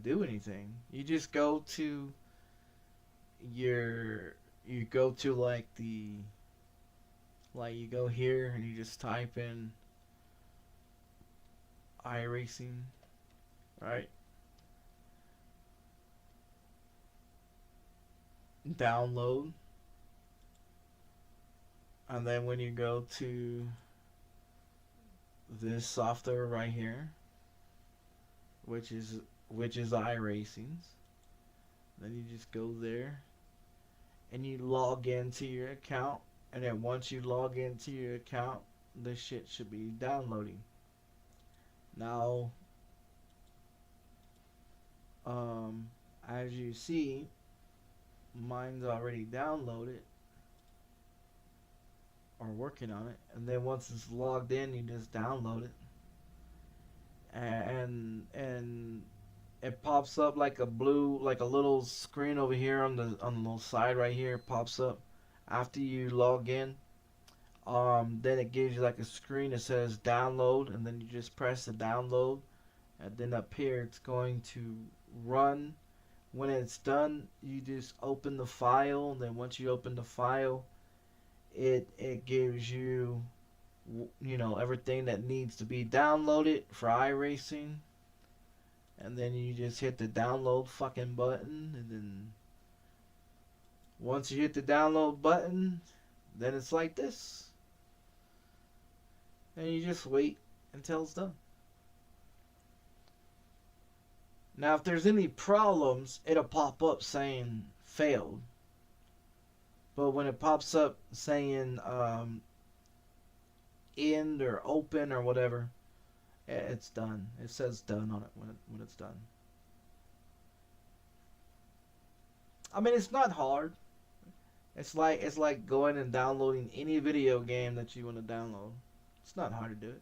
do anything. You just go to your you go to you go here and you just type in iRacing, right? Download, and then when you go to this software right here, which is iRacing's, then you just go there and you log into your account, and then once you log into your account, this shit should be downloading. Now, as you see, mine's already downloaded or working on it, and then once it's logged in, you just download it, and it pops up like a little screen over here on the little side right here. It pops up after you log in. Then it gives you like a screen that says download, and then you just press the download, and then up here it's going to run. When it's done, you just open the file, and then once you open the file, it gives you everything that needs to be downloaded for iRacing, and then you just hit the download fucking button, and then once you hit the download button, then it's like this, and you just wait until it's done. Now, if there's any problems, it'll pop up saying failed. But when it pops up saying end or open or whatever, it's done. It says done on it when it's done. I mean, it's not hard. It's like going and downloading any video game that you want to download. It's not hard to do it.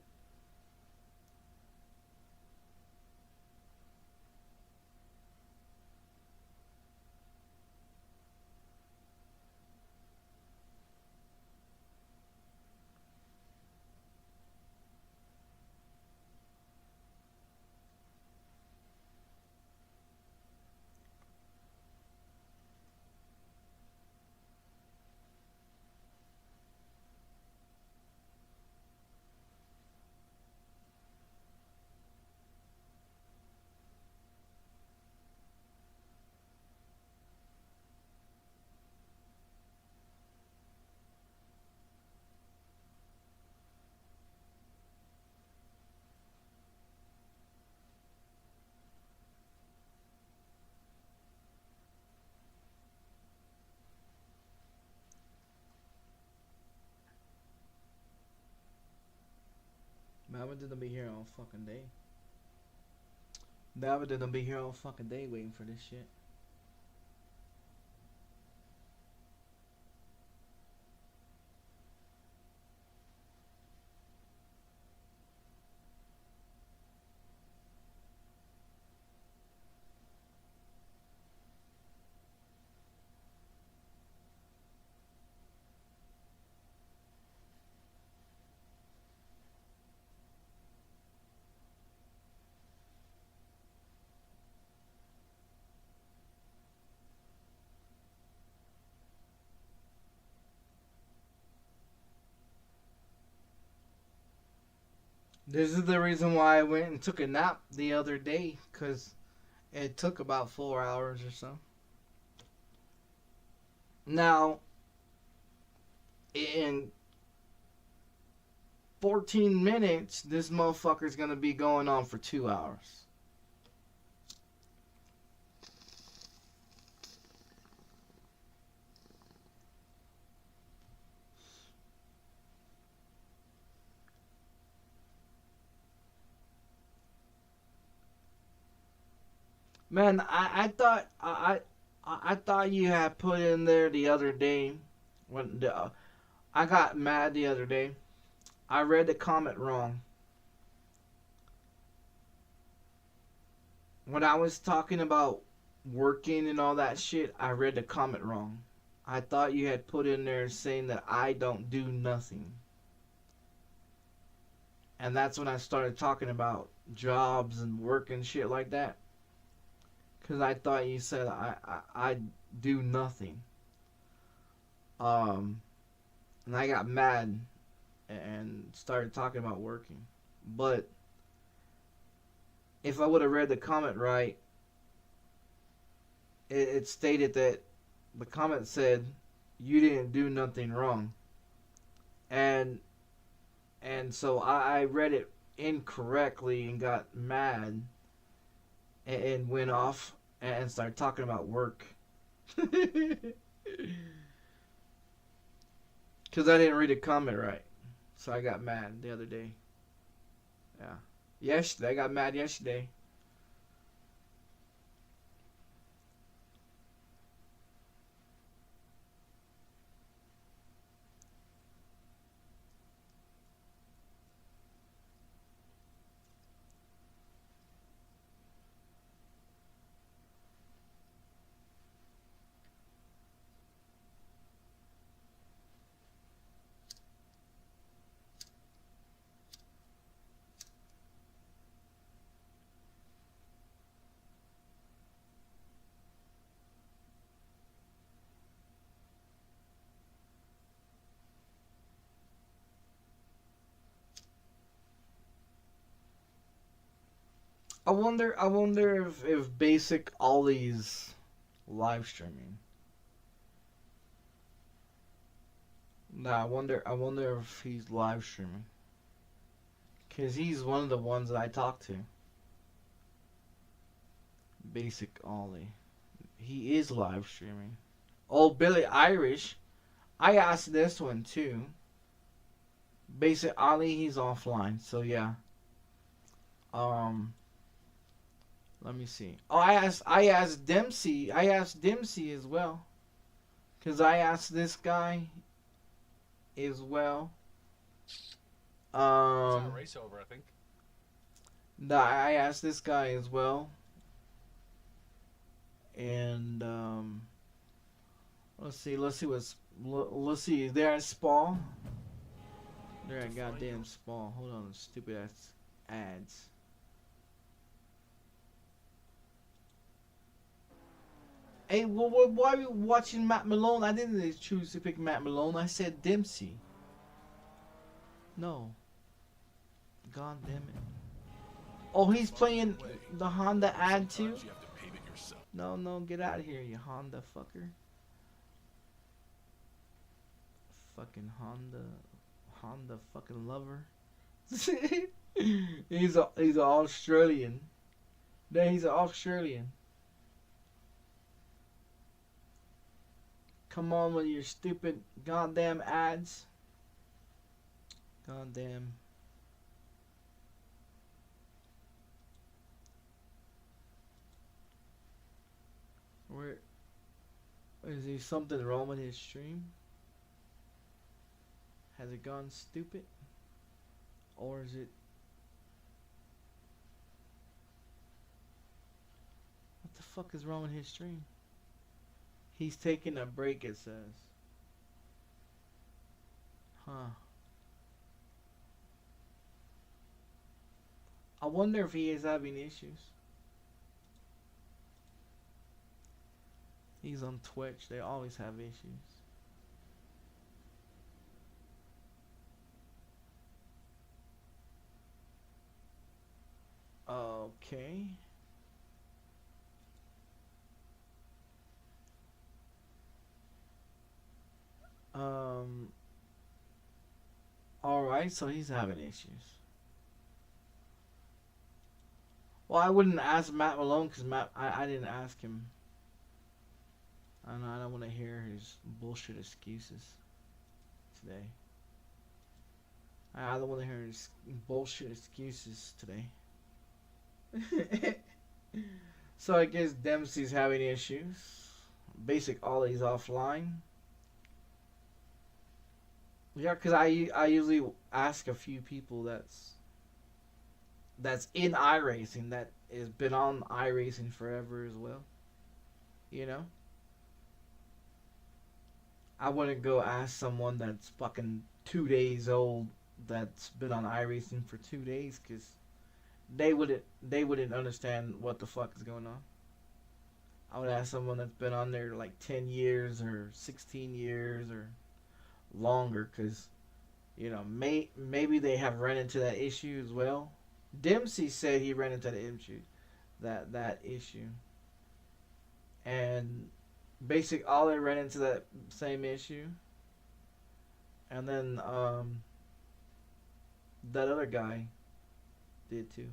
Mama didn't be here all fucking day. Mama didn't be here all fucking day waiting for this shit. This is the reason why I went and took a nap the other day, because it took about 4 hours or so. Now, in 14 minutes, this motherfucker's gonna be going on for 2 hours. Man, I thought you had put in there the other day when I got mad the other day. I read the comment wrong. When I was talking about working and all that shit, I read the comment wrong. I thought you had put in there saying that I don't do nothing. And that's when I started talking about jobs and work and shit like that. Because I thought you said I do nothing. Um, and I got mad and started talking about working. But if I would have read the comment right, it stated that the comment said you didn't do nothing wrong. And so I read it incorrectly and got mad and went off and started talking about work. Because I didn't read the comment right. So I got mad the other day. Yeah. Yesterday. I got mad yesterday. I wonder if Basic Ollie's live streaming. Nah, I wonder if he's live streaming. Cause he's one of the ones that I talk to. Basic Ollie. He is live streaming. Oh, Billy Irish. I asked this one too. Basic Ollie, he's offline. So yeah. Um, let me see. Oh, I asked Dempsey. I asked Dempsey as well. Cause I asked this guy as well. It's not race over, I think. Nah, I asked this guy as well. And let's see let's see. They're at Spa. They're at goddamn Spa. Hold on, stupid ass ads. Hey, well, why are you watching Matt Malone? I didn't choose to pick Matt Malone. I said Dempsey. No. God damn it. Oh, he's playing the Honda ad too? No, get out of here, you Honda fucker. Fucking Honda fucking lover. he's an Australian. No, he's an Australian. Come on with your stupid goddamn ads. Goddamn. Where is there something wrong with his stream? Has it gone stupid? Or is it... What the fuck is wrong with his stream? He's taking a break, it says. Huh. I wonder if he is having issues. He's on Twitch. They always have issues. Okay. Alright, so he's having issues. Well, I wouldn't ask Matt Malone because I didn't ask him. I don't want to hear his bullshit excuses today. I don't want to hear his bullshit excuses today. So I guess Dempsey's having issues. Basic Ollie's offline. Yeah, because I usually ask a few people that's in iRacing, that has been on iRacing forever as well. You know? I wouldn't go ask someone that's fucking 2 days old that's been on iRacing for 2 days, because they wouldn't understand what the fuck is going on. I would ask someone that's been on there like 10 years or 16 years or longer, because maybe they have run into that issue as well. Dempsey said he ran into the issue, that issue, and basic all they ran into that same issue, and then that other guy did too.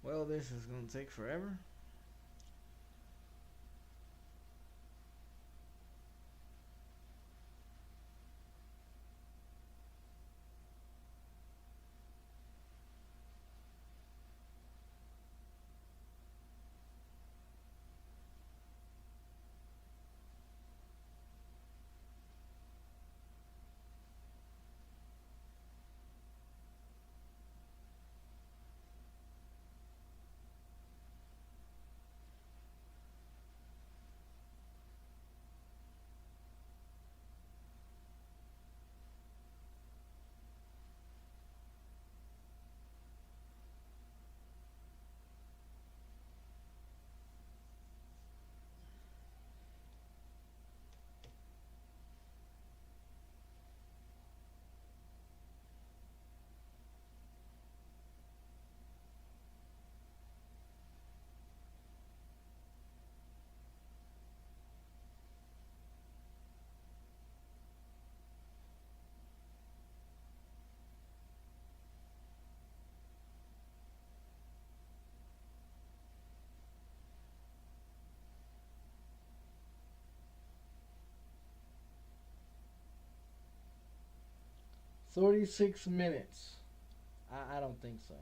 'Well, this is gonna take forever. $36. I don't think so.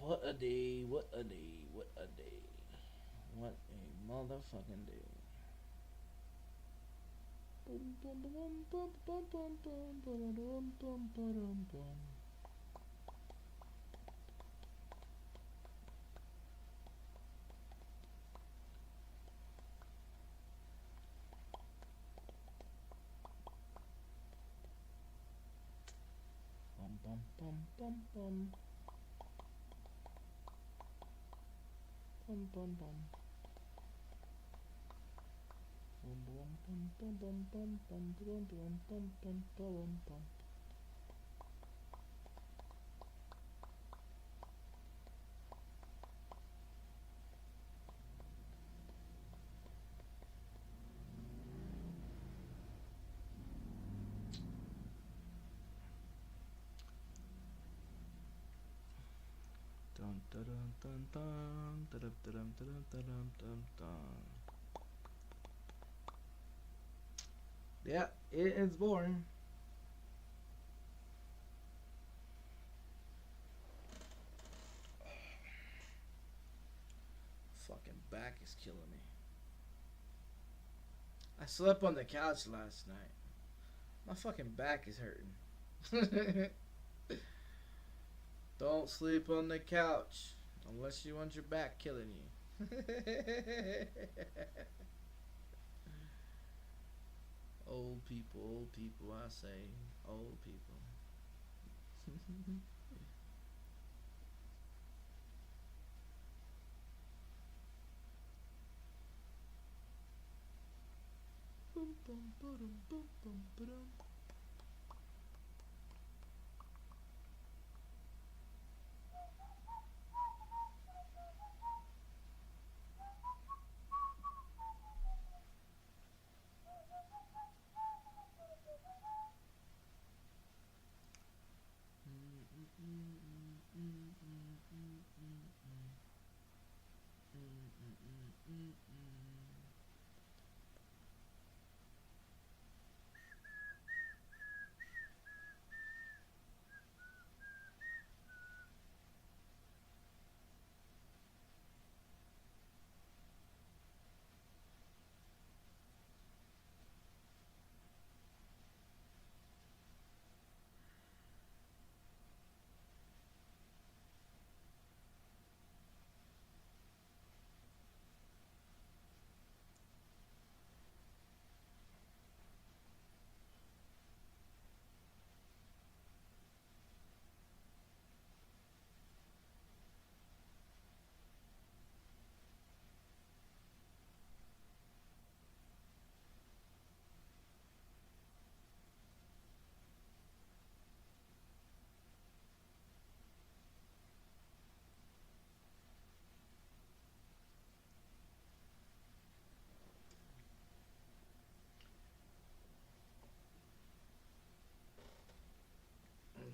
What a day, what a day, what a day. What a motherfucking day. Yeah, it is boring. Fucking back is killing me. I slept on the couch last night. My fucking back is hurting. Don't sleep on the couch unless you want your back killing you. Old people, I say. Old people.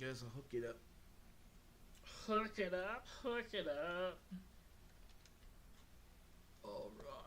Guess I'll hook it up. Hook it up, hook it up. All right.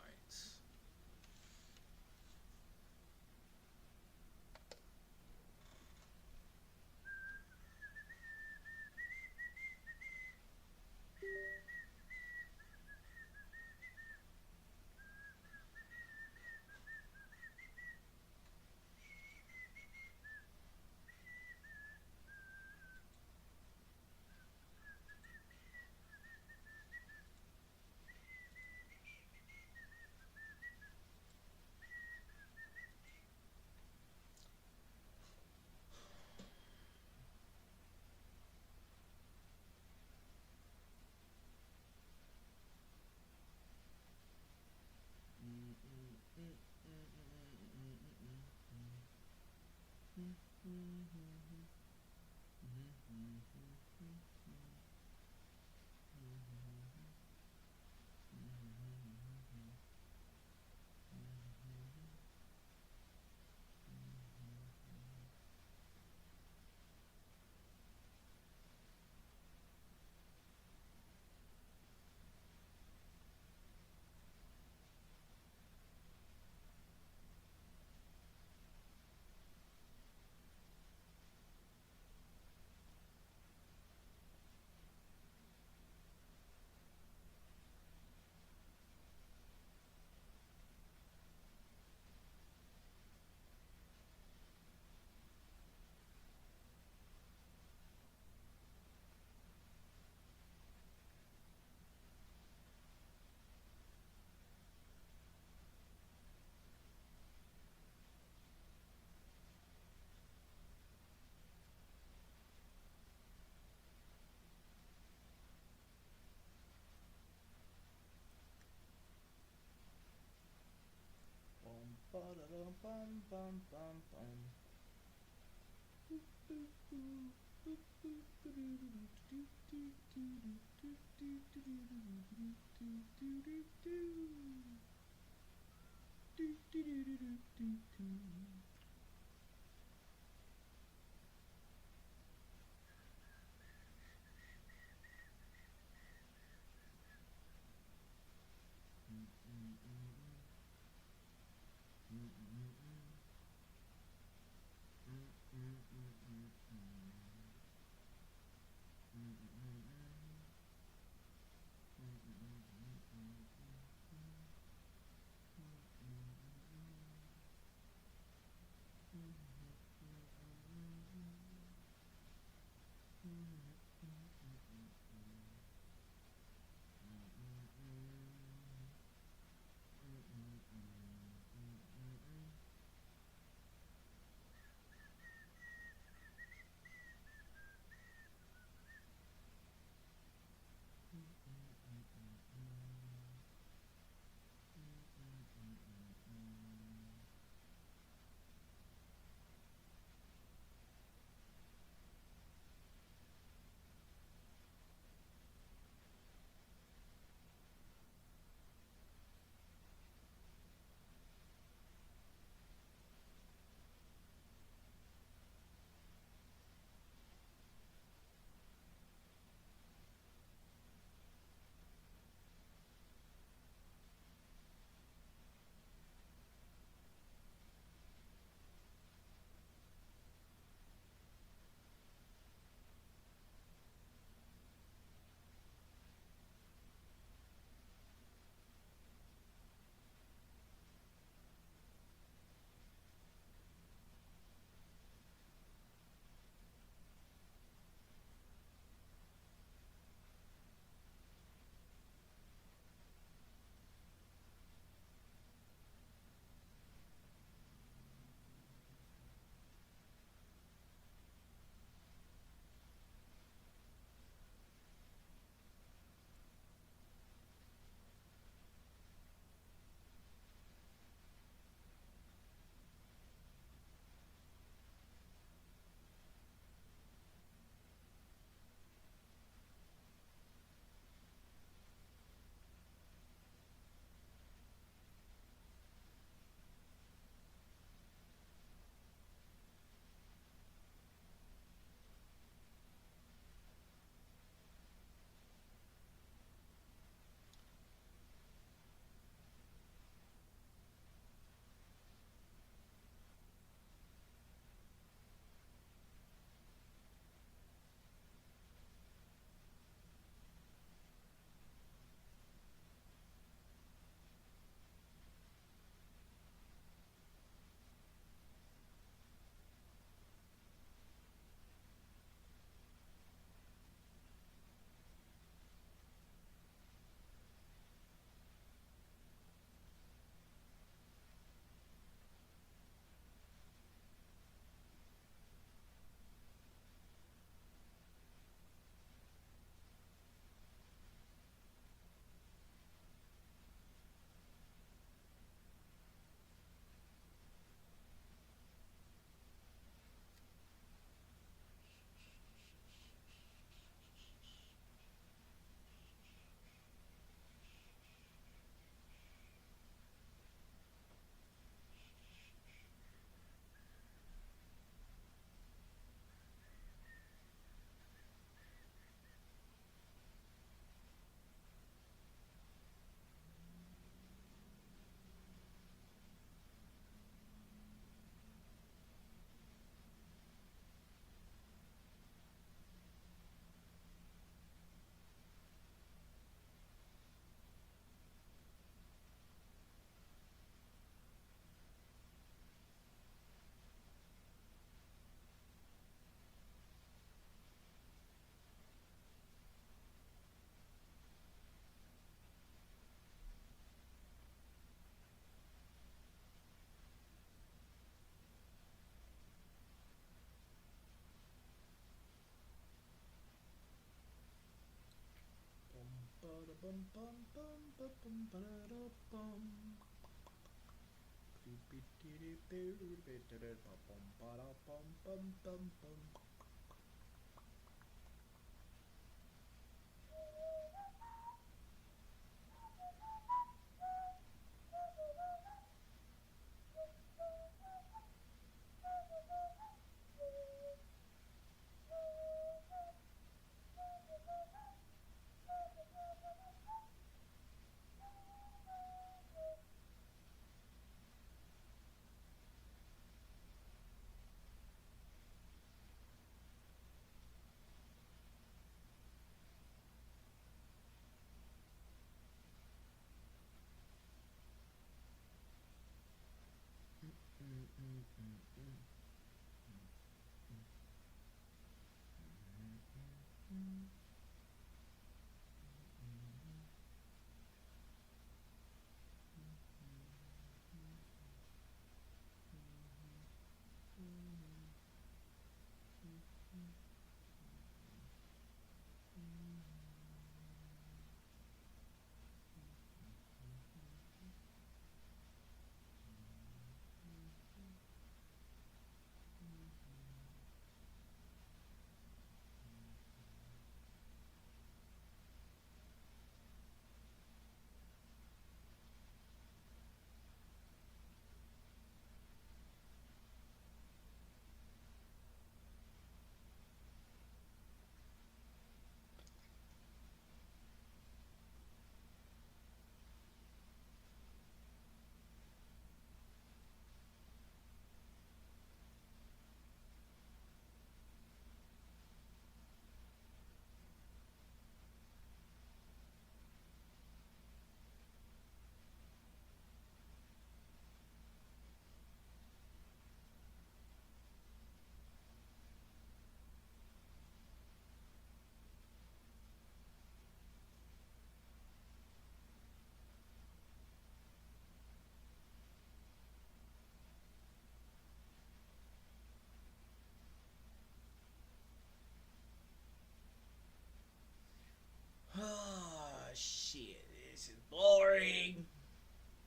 Oh, shit. This is boring.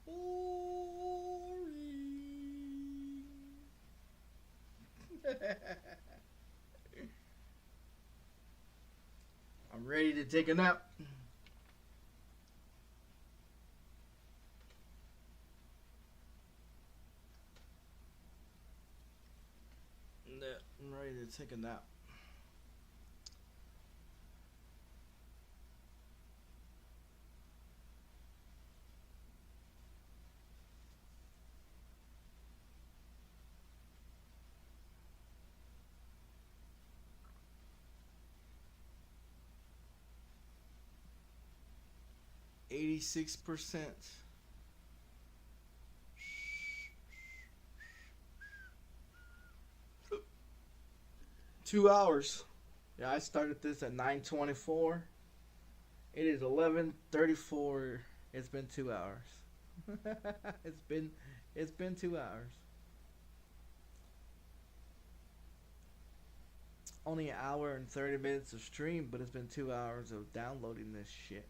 Boring. I'm ready to take a nap. I'm ready to take a nap. %86. 2 hours. Yeah, I started this at 9:24. It is 11:34. It's been 2 hours. it's been 2 hours. Only an hour and 30 minutes of stream, but it's been 2 hours of downloading this shit.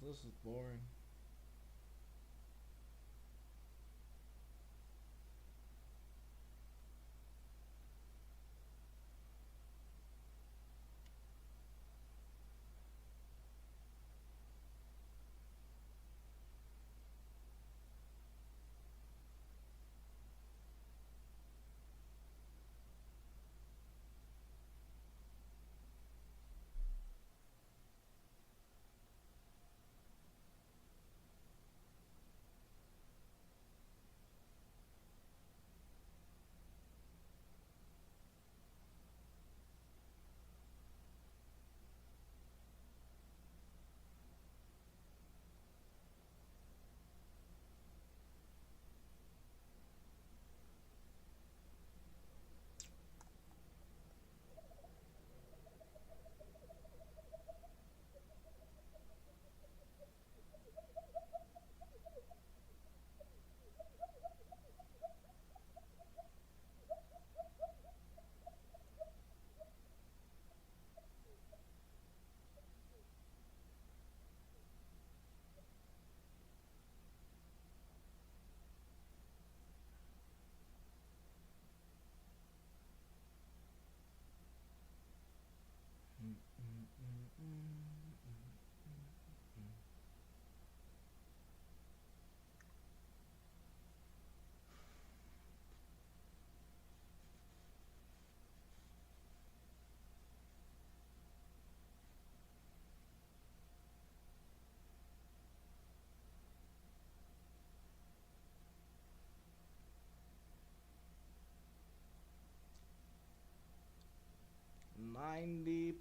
This is boring.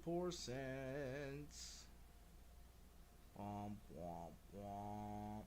%. Womp womp womp.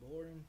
boring.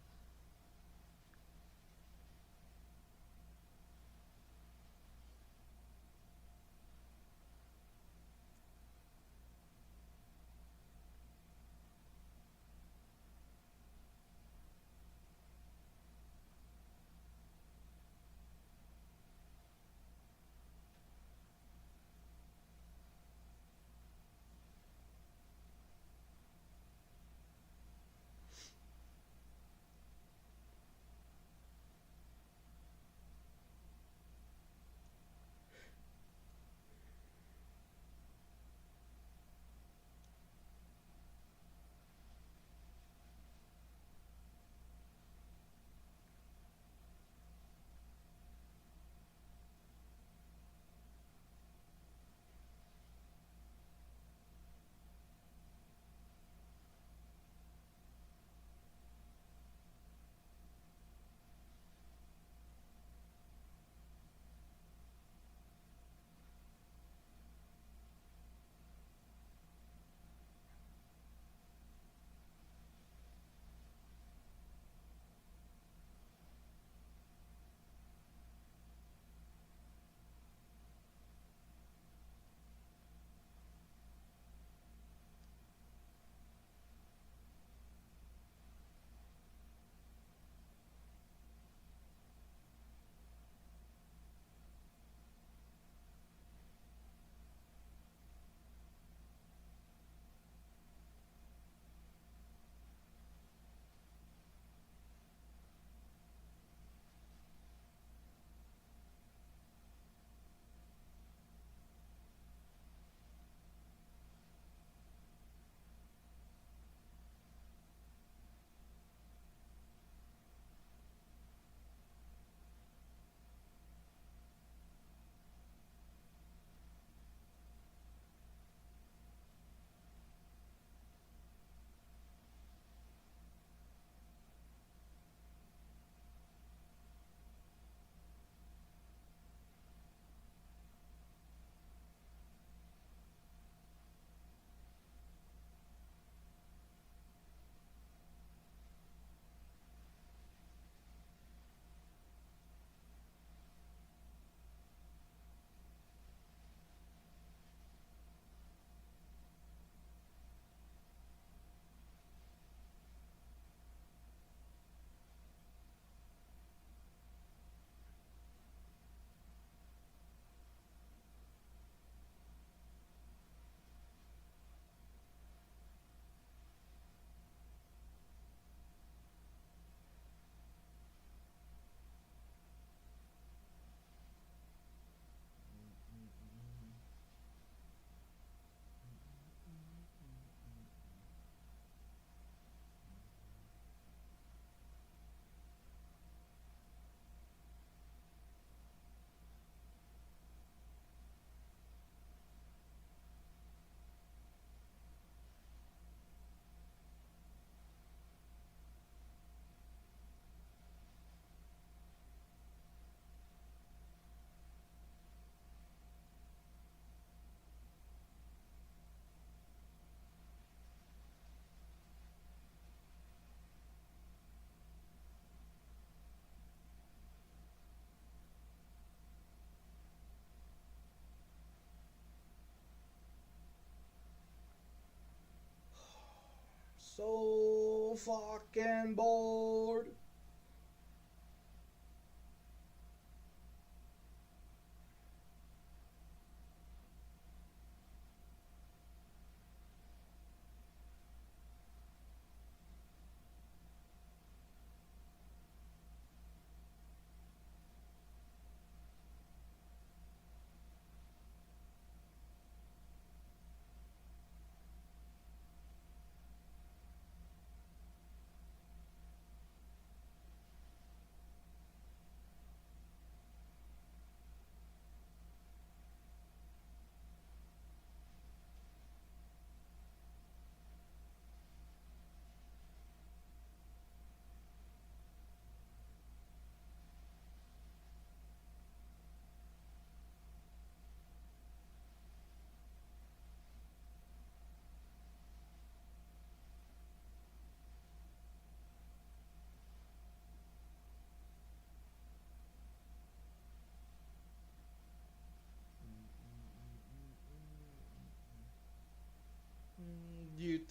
So fucking bored.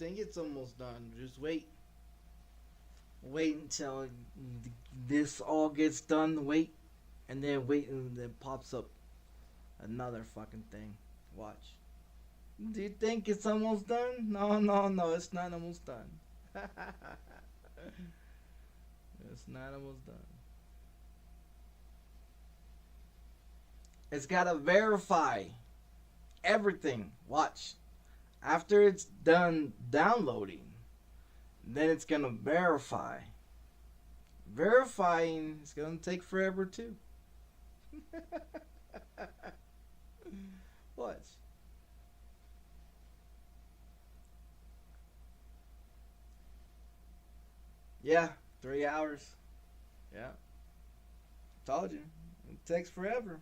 think it's almost done. Just wait. Wait until this all gets done. Wait. And then wait and then pops up another fucking thing. Watch. Do you think it's almost done? No. It's not almost done. It's not almost done. It's gotta verify everything. Watch. After it's done downloading, then it's gonna verify. Verifying is gonna take forever too. Watch. Yeah, 3 hours. Yeah. Told you. It takes forever.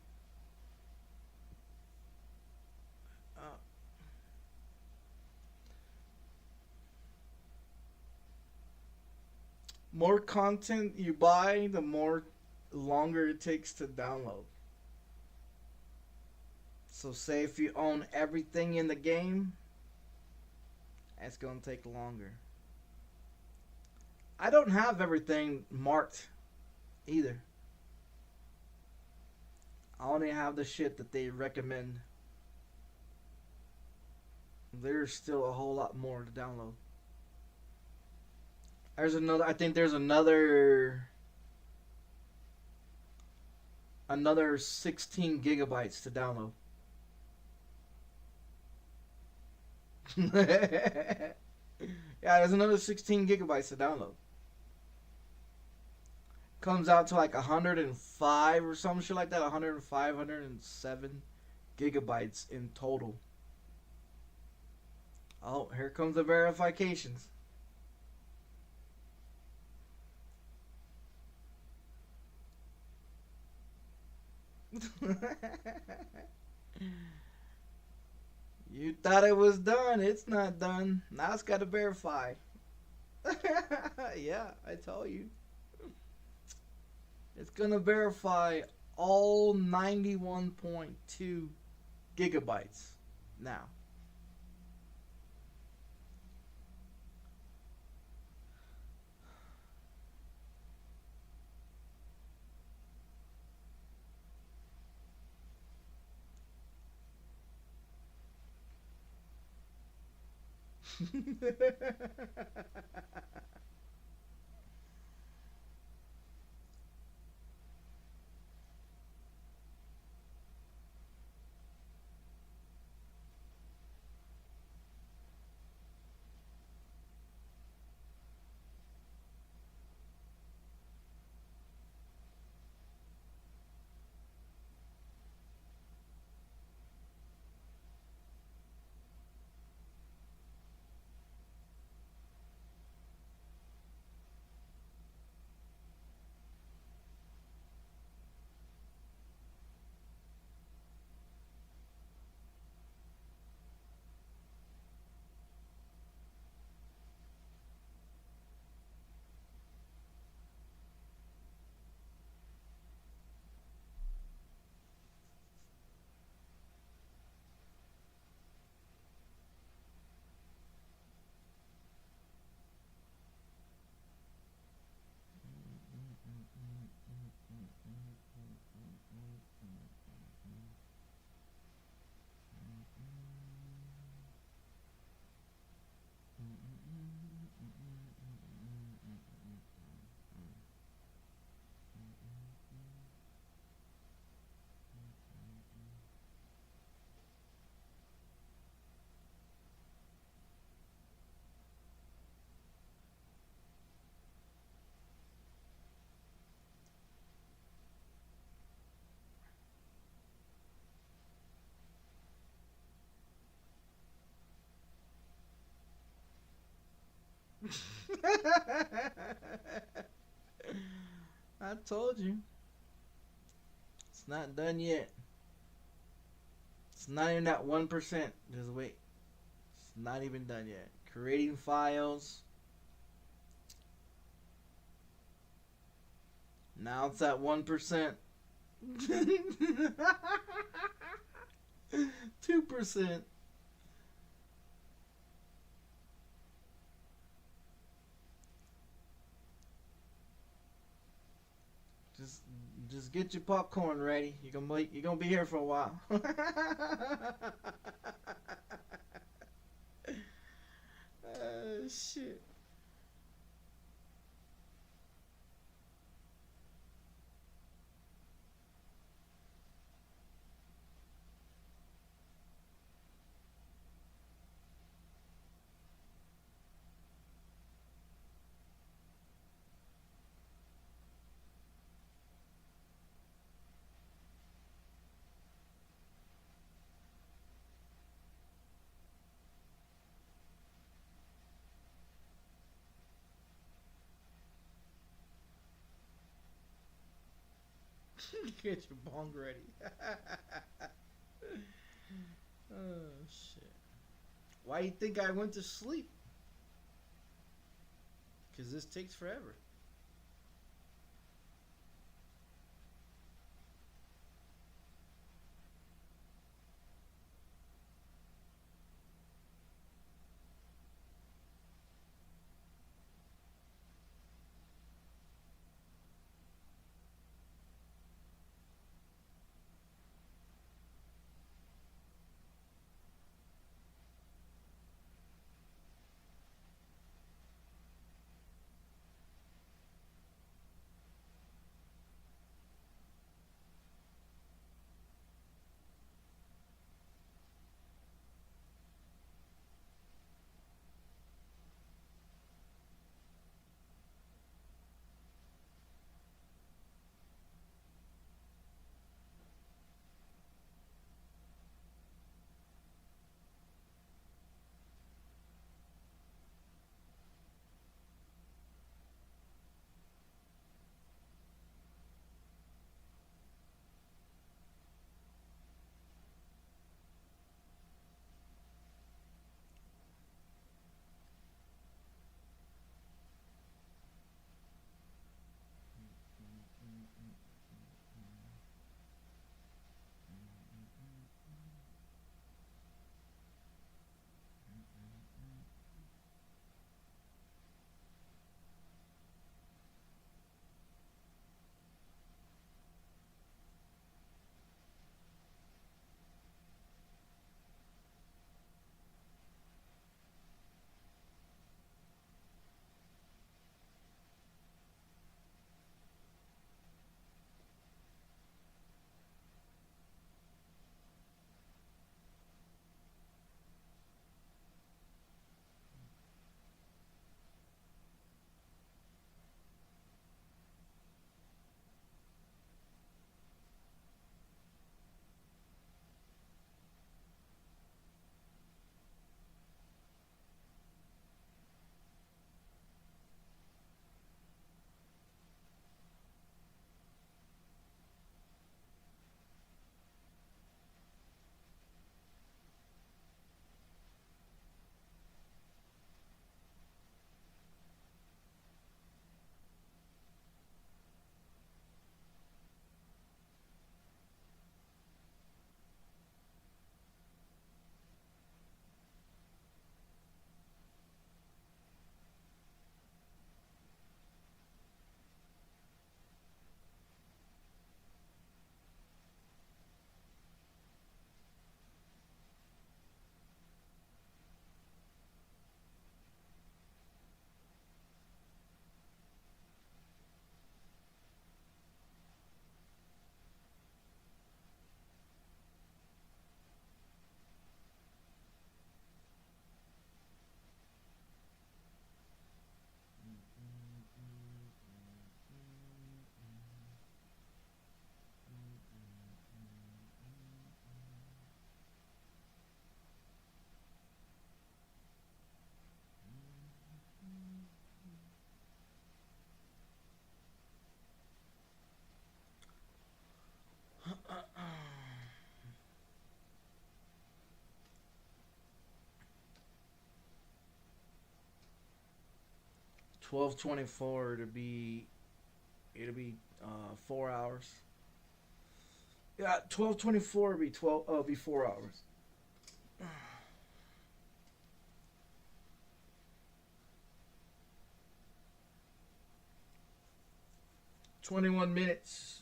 More content you buy, the more longer it takes to download. So say if you own everything in the game, it's going to take longer. I don't have everything marked either. I only have the shit that they recommend. There's still a whole lot more to download. There's another, I think there's another 16 gigabytes to download. Yeah, there's another 16 gigabytes to download. Comes out to like 105 or some shit like that. 105, 107 gigabytes in total. Oh, here comes the verifications. You thought it was done. It's not done. Now it's got to verify. Yeah, I told you. It's going to verify all 91.2 gigabytes now. I told you. It's not done yet. It's not even at 1%. Just wait. It's not even done yet. Creating files. Now it's at 1%. 2%. Just get your popcorn ready. You're gonna be here for a while. Shit. Get your bong ready. Oh shit. Why you think I went to sleep? Cause this takes forever. $12.24 it'll be 4 hours. Yeah, 12.24 will be 4 hours. 21 minutes.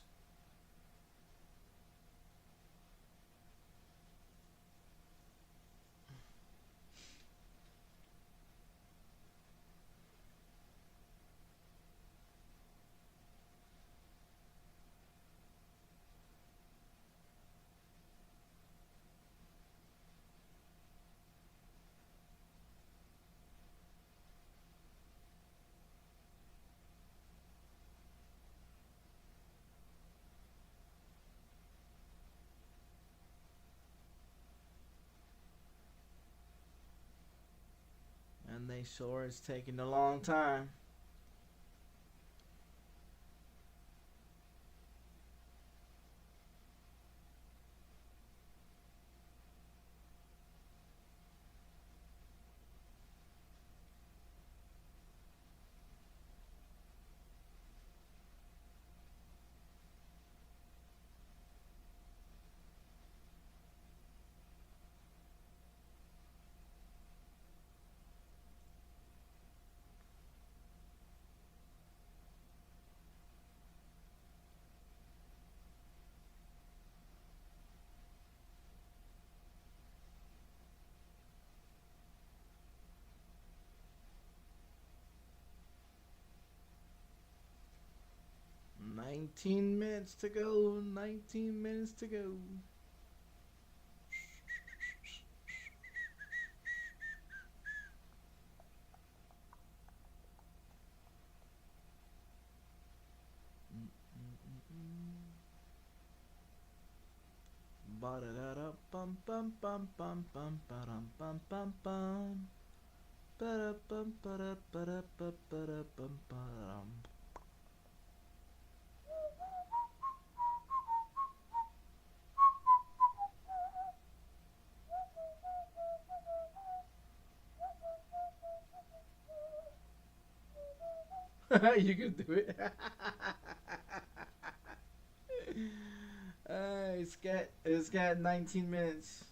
sure it's taking a long time. "19 minutes to go, 19 minutes to go." Ba-da-da-da-bum bum bum bum bum ba-dum bum bum bum. Ba-da-bum ba-da-ba-da-ba-ba-da-bum ba-dum. You can do it. It's got 19 minutes.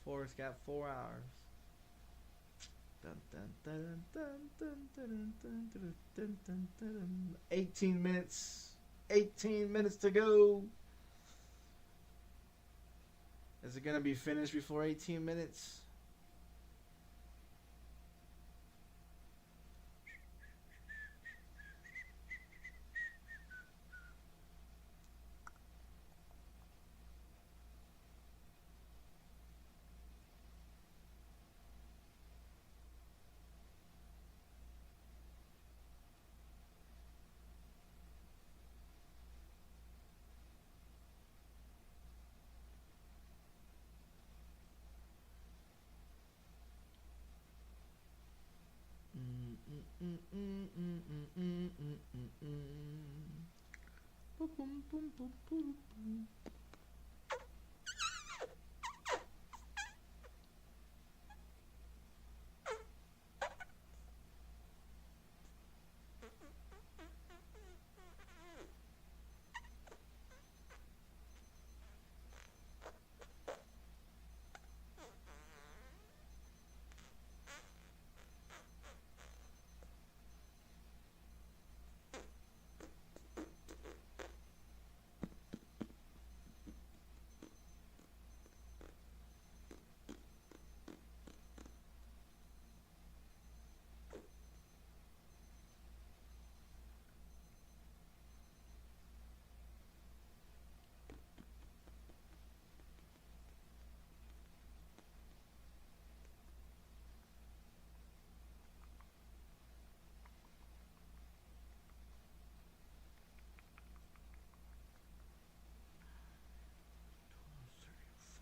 It's got 4 hours. Dun, dun, dun, dun, dun, dun, dun, dun, dun, dun, dun. 18 minutes. 18 minutes to go. Is it gonna be finished before 18 minutes?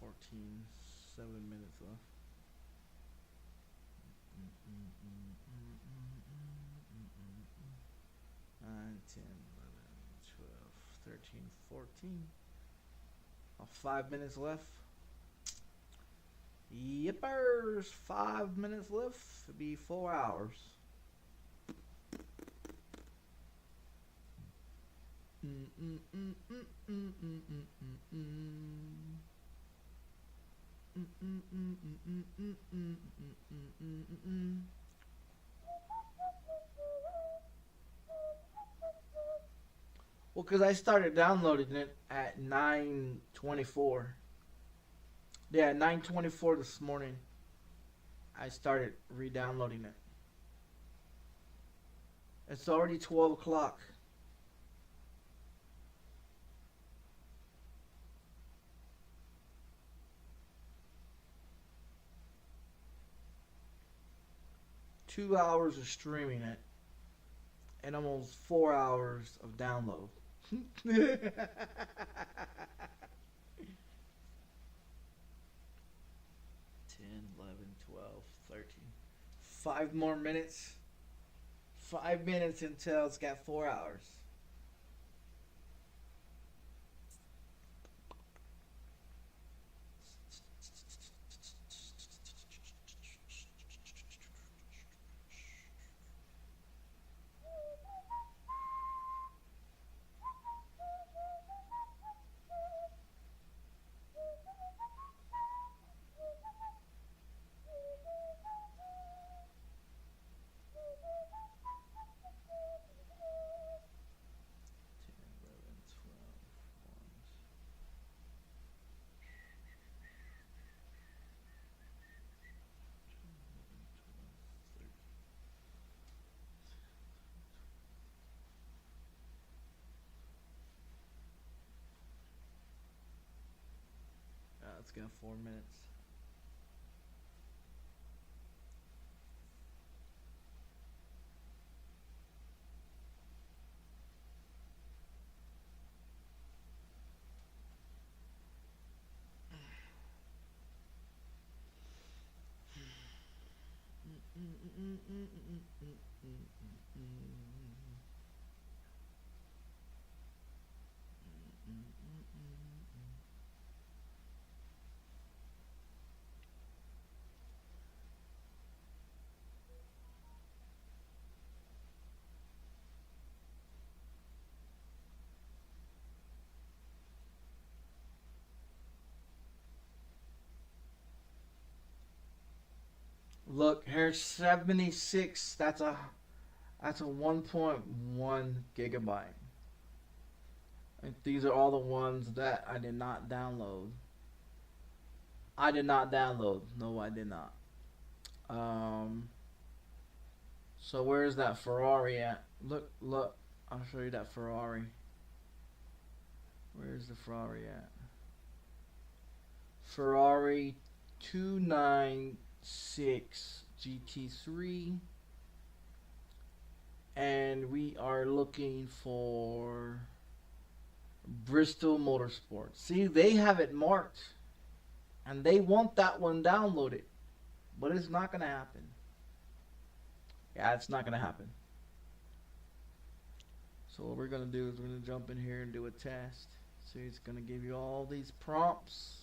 Fourteen, 7 minutes left. 9, 10, 11, 12, 13, 14. 5 minutes left. Yippers! 5 minutes left. It'll be 4 hours. Well, because I started downloading it at 9:24. Yeah, 9:24 this morning. I started re-downloading it. It's already 12 o'clock. Two hours of streaming it and almost 4 hours of download. 10, 11, 12, 13, 5 more minutes. 5 minutes until it's got 4 hours. Let's go 4 minutes. Look, here's 76. That's a 1.1 gigabyte. And these are all the ones that I did not download. I did not download. No, I did not. So where's that Ferrari at? Look, look. I'll show you that Ferrari. Where's the Ferrari at? Ferrari 296 GT3. And we are looking for Bristol Motorsport. See, they have it marked. And they want that one downloaded. But it's not going to happen. Yeah, it's not going to happen. So what we're going to do is we're going to jump in here and do a test. See, it's going to give you all these prompts.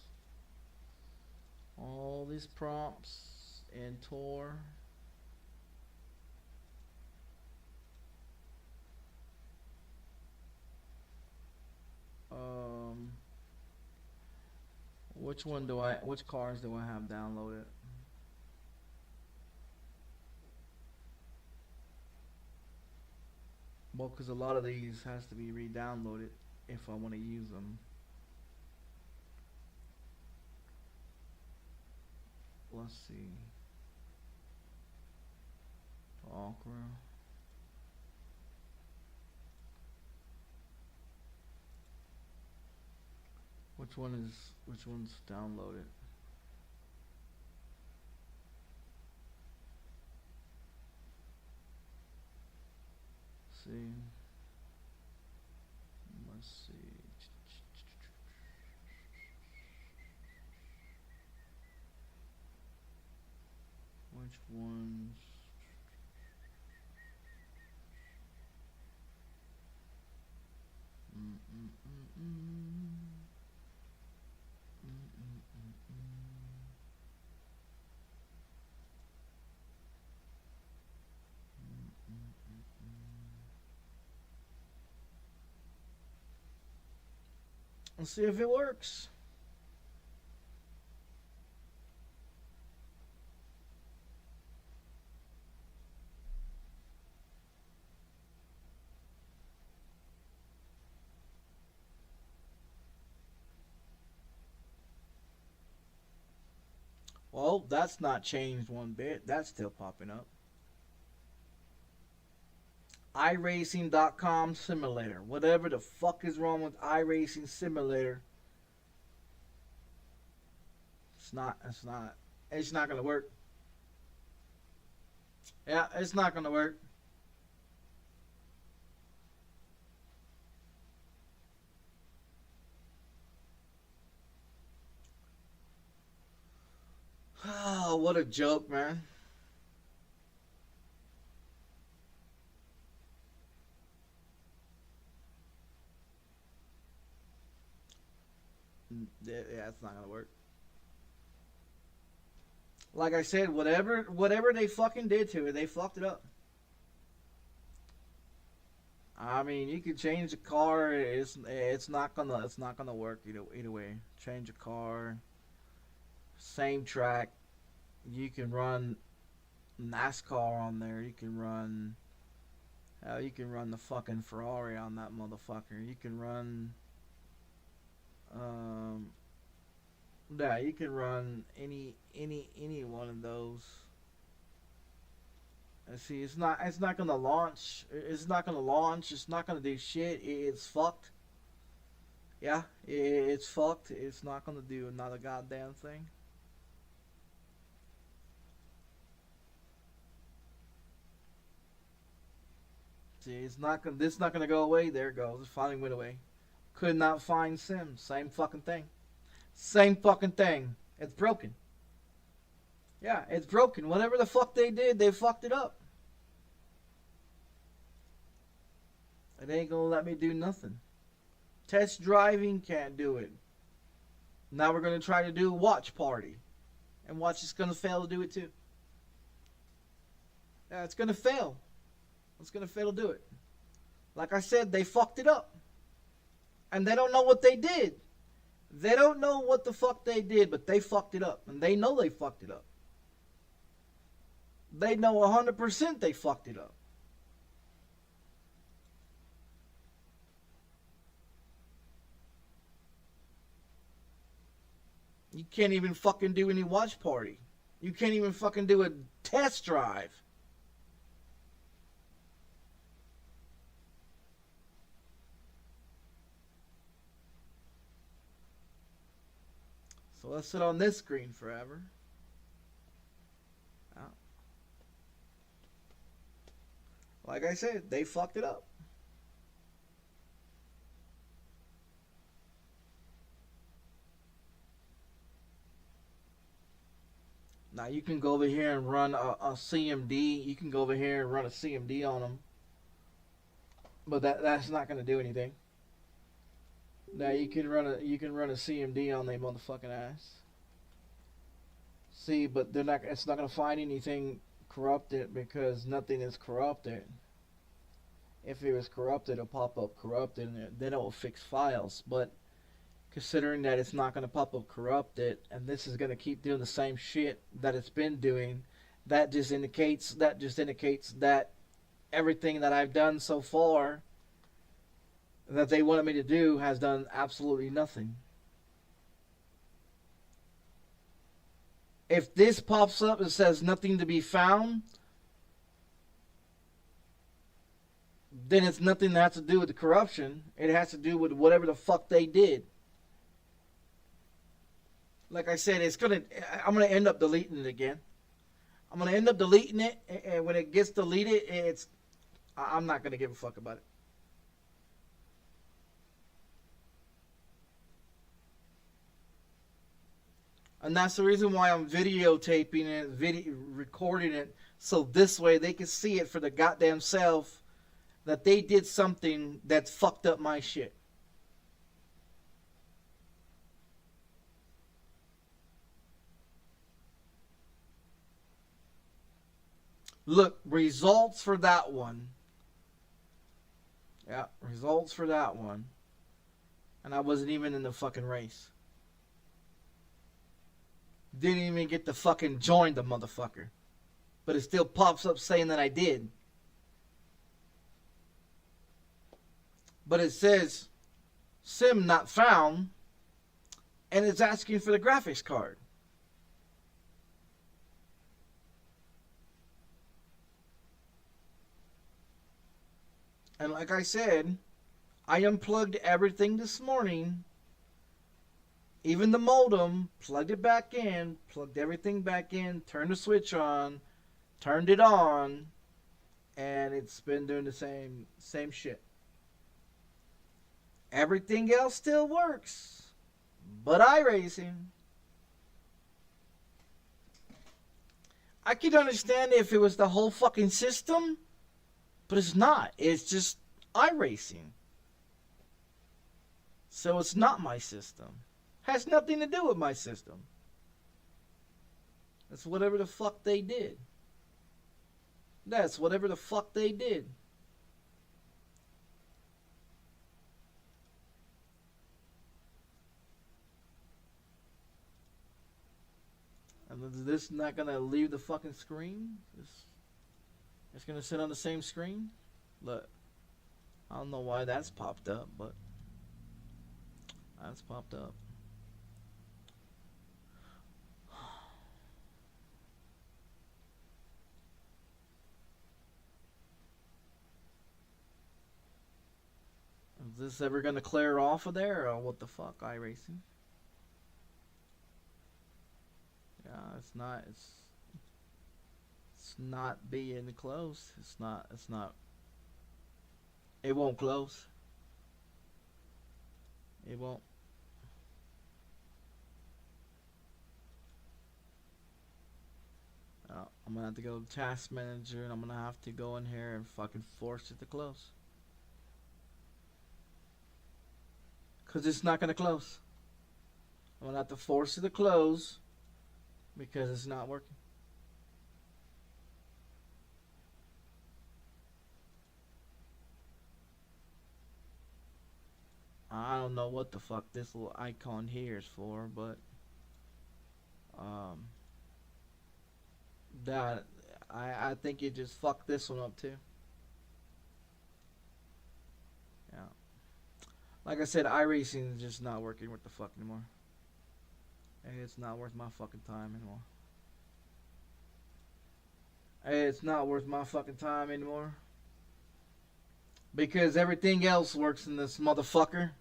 All these prompts in Tor. Which cars do I have downloaded? Well, because a lot of these has to be re-downloaded if I want to use them. Let's see. Okra. Which one's downloaded? See. Let's see. Which ones? Let's see if it works. Well, that's not changed one bit. That's still popping up. iRacing.com simulator. Whatever the fuck is wrong with iRacing simulator. It's not gonna work. Yeah, it's not gonna work. Oh, what a joke, man. Yeah, it's not gonna work. Like I said, whatever they fucking did to it, they fucked it up. I mean, you can change the car. It's not gonna work either way. Change a car, same track. You can run NASCAR on there. You can run. You can run the fucking Ferrari on that motherfucker. You can run. Yeah, you can run any one of those. See, it's not gonna launch. It's not gonna launch. It's not gonna do shit. It's fucked. Yeah, it's fucked. It's not gonna do another goddamn thing. See, it's not gonna. This not gonna go away. There it goes. It finally went away. Could not find sim. Same fucking thing. Same fucking thing. It's broken. Yeah, it's broken. Whatever the fuck they did, they fucked it up. It ain't gonna let me do nothing. Test driving, can't do it. Now we're gonna try to do watch party. And watch is gonna fail to do it too. Yeah, it's gonna fail. It's gonna fail to do it. Like I said, they fucked it up. And they don't know what they did. They don't know what the fuck they did, but they fucked it up. And they know they fucked it up. They know 100% they fucked it up. You can't even fucking do any watch party. You can't even fucking do a test drive. So let's sit on this screen forever. Like I said, they fucked it up. Now you can go over here and run a CMD. You can go over here and run a CMD on them. But that's not going to do anything. Now you can run a CMD on their motherfucking ass. See, but they're not. It's not going to find anything corrupted because nothing is corrupted. If it was corrupted, it'll pop up corrupted, and then it will fix files. But considering that it's not going to pop up corrupted, and this is going to keep doing the same shit that it's been doing, that just indicates that everything that I've done so far that they wanted me to do has done absolutely nothing. If this pops up and says nothing to be found, then it's nothing that has to do with the corruption. It has to do with whatever the fuck they did. Like I said, I'm gonna end up deleting it again. I'm gonna end up deleting it, and when it gets deleted, I'm not gonna give a fuck about it. And that's the reason why I'm videotaping it, recording it, so this way they can see it for the goddamn self that they did something that fucked up my shit. Look, results for that one. Yeah, results for that one. And I wasn't even in the fucking race. Didn't even get to fucking join the motherfucker. But it still pops up saying that I did. But it says, SIM not found. And it's asking for the graphics card. And like I said, I unplugged everything this morning. Even the modem, plugged it back in, plugged everything back in, turned the switch on, turned it on, and it's been doing the same shit. Everything else still works, but iRacing. I could understand if it was the whole fucking system, but it's not. It's just iRacing. So it's not my system. Has nothing to do with my system. That's whatever the fuck they did. That's whatever the fuck they did. And is this not gonna leave the fucking screen? It's gonna sit on the same screen? Look. I don't know why that's popped up, but that's popped up. Is this ever gonna clear off of there, or what the fuck, iRacing? Yeah, it's not being closed. It's not. It won't close. It won't. I'm gonna have to go to Task Manager, and I'm gonna have to go in here and fucking force it to close. Cause it's not gonna close. I'm gonna have to force it to close because it's not working. I don't know what the fuck this little icon here is for, but that I think it just fucked this one up too. Yeah. Like I said, iRacing is just not working with the fuck anymore. It's not worth my fucking time anymore. It's not worth my fucking time anymore. Because everything else works in this motherfucker.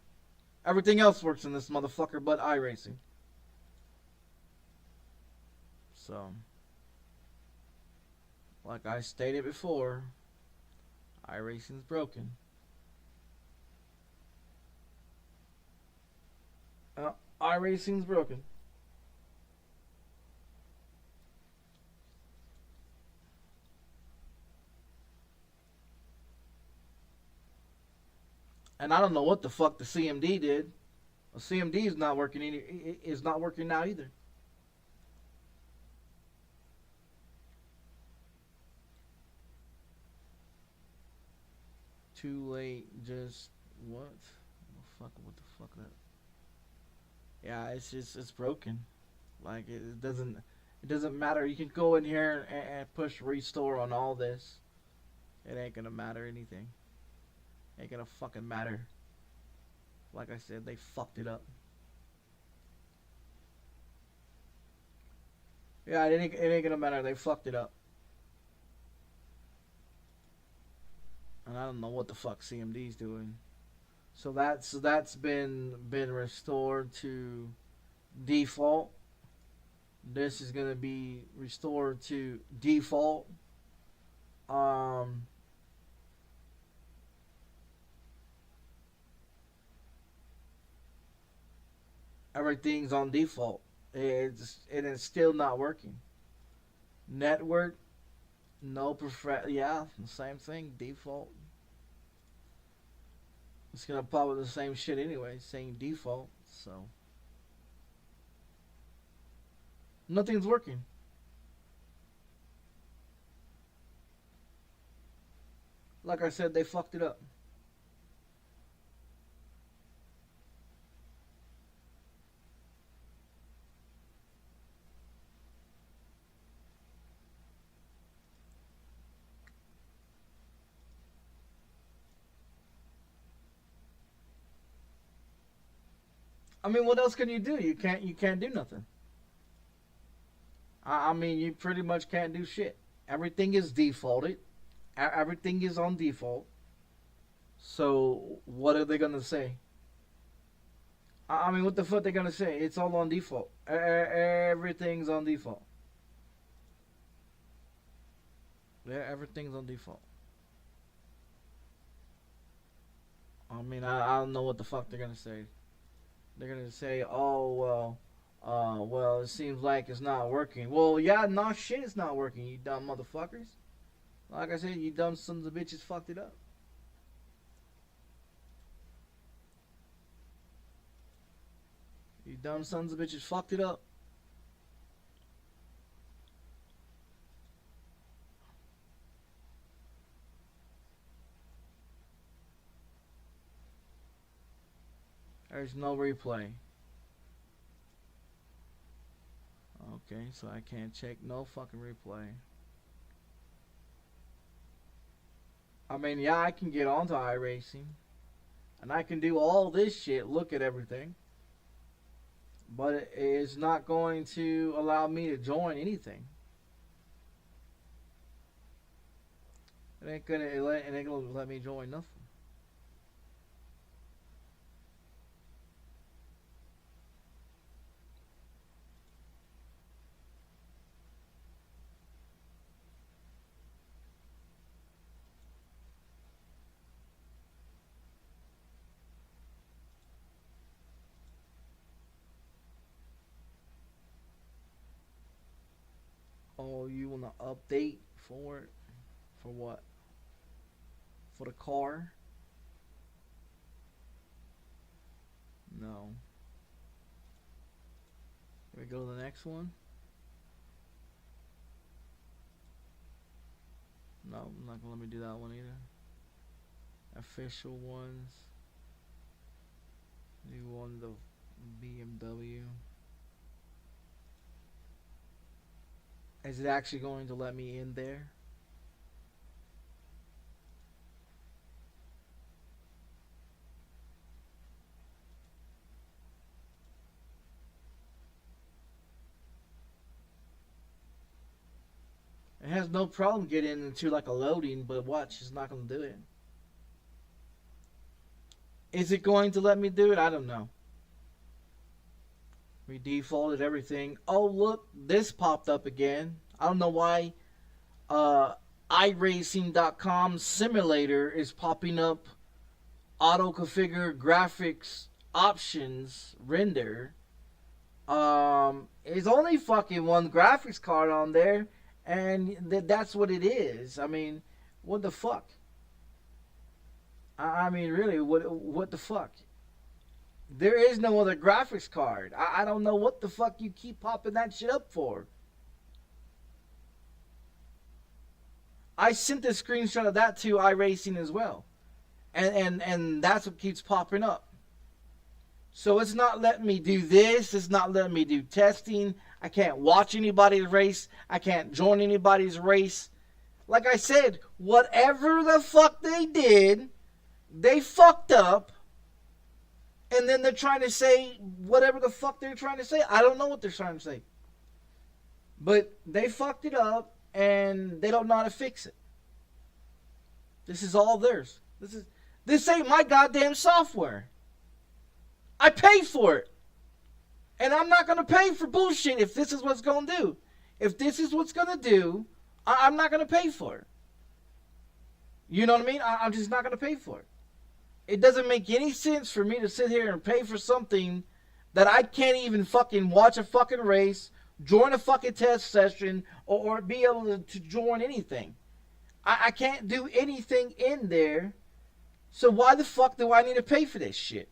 Everything else works in this motherfucker but iRacing. So, like I stated before, iRacing's broken. iRacing's broken. And I don't know what the fuck the CMD did. The CMD is not working. Is not working now either. Too late. Just what? What the fuck that? Yeah, it's broken. Like it doesn't matter. You can go in here and push restore on all this. It ain't gonna matter anything. Ain't gonna fucking matter. Like I said, they fucked it up. Yeah, it ain't gonna matter. They fucked it up. And I don't know what the fuck CMD's doing. So that's been restored to default. This is gonna be restored to default. Everything's on default. It is still not working. Network, no prefer. Yeah, the same thing. Default. It's gonna pop with the same shit anyway, saying default. So nothing's working. Like I said, they fucked it up. I mean, what else can you do? You can't do nothing. I mean, you pretty much can't do shit. Everything is defaulted. Everything is on default. So what are they gonna say? I mean, what the fuck they gonna say? It's all on default. Everything's on default. Yeah, everything's on default. I mean, I don't know what the fuck they're gonna say. They're gonna say, oh well, it seems like it's not working. Well, yeah, no shit, it's not working. You dumb motherfuckers. Like I said, you dumb sons of bitches fucked it up. You You dumb sons of bitches fucked it up. There's no replay. Okay, so I can't check no fucking replay. I mean, yeah, I can get onto iRacing. And I can do all this shit, look at everything. But it is not going to allow me to join anything. It ain't gonna let me join nothing. Oh, you want to update for it? For what? For the car? No. Can we go to the next one? No, I'm not gonna let me do that one either. Official ones. You want the BMW. Is it actually going to let me in there? It has no problem getting into like a loading, but watch, it's not going to do it. Is it going to let me do it? I don't know. We defaulted everything. Oh, look, this popped up again. I don't know why iRacing.com simulator is popping up. Auto configure graphics options render. There's only fucking one graphics card on there, and that's what it is. I mean, what the fuck? I mean, really, what the fuck? There is no other graphics card. I don't know what the fuck you keep popping that shit up for. I sent a screenshot of that to iRacing as well. And that's what keeps popping up. So it's not letting me do this. It's not letting me do testing. I can't watch anybody's race. I can't join anybody's race. Like I said, whatever the fuck they did, they fucked up. And then they're trying to say whatever the fuck they're trying to say. I don't know what they're trying to say. But they fucked it up and they don't know how to fix it. This is all theirs. This ain't my goddamn software. I pay for it. And I'm not going to pay for bullshit if this is what's going to do. If this is what's going to do, I'm not going to pay for it. You know what I mean? I'm just not going to pay for it. It doesn't make any sense for me to sit here and pay for something that I can't even fucking watch a fucking race, join a fucking test session, or be able to join anything. I can't do anything in there. So why the fuck do I need to pay for this shit?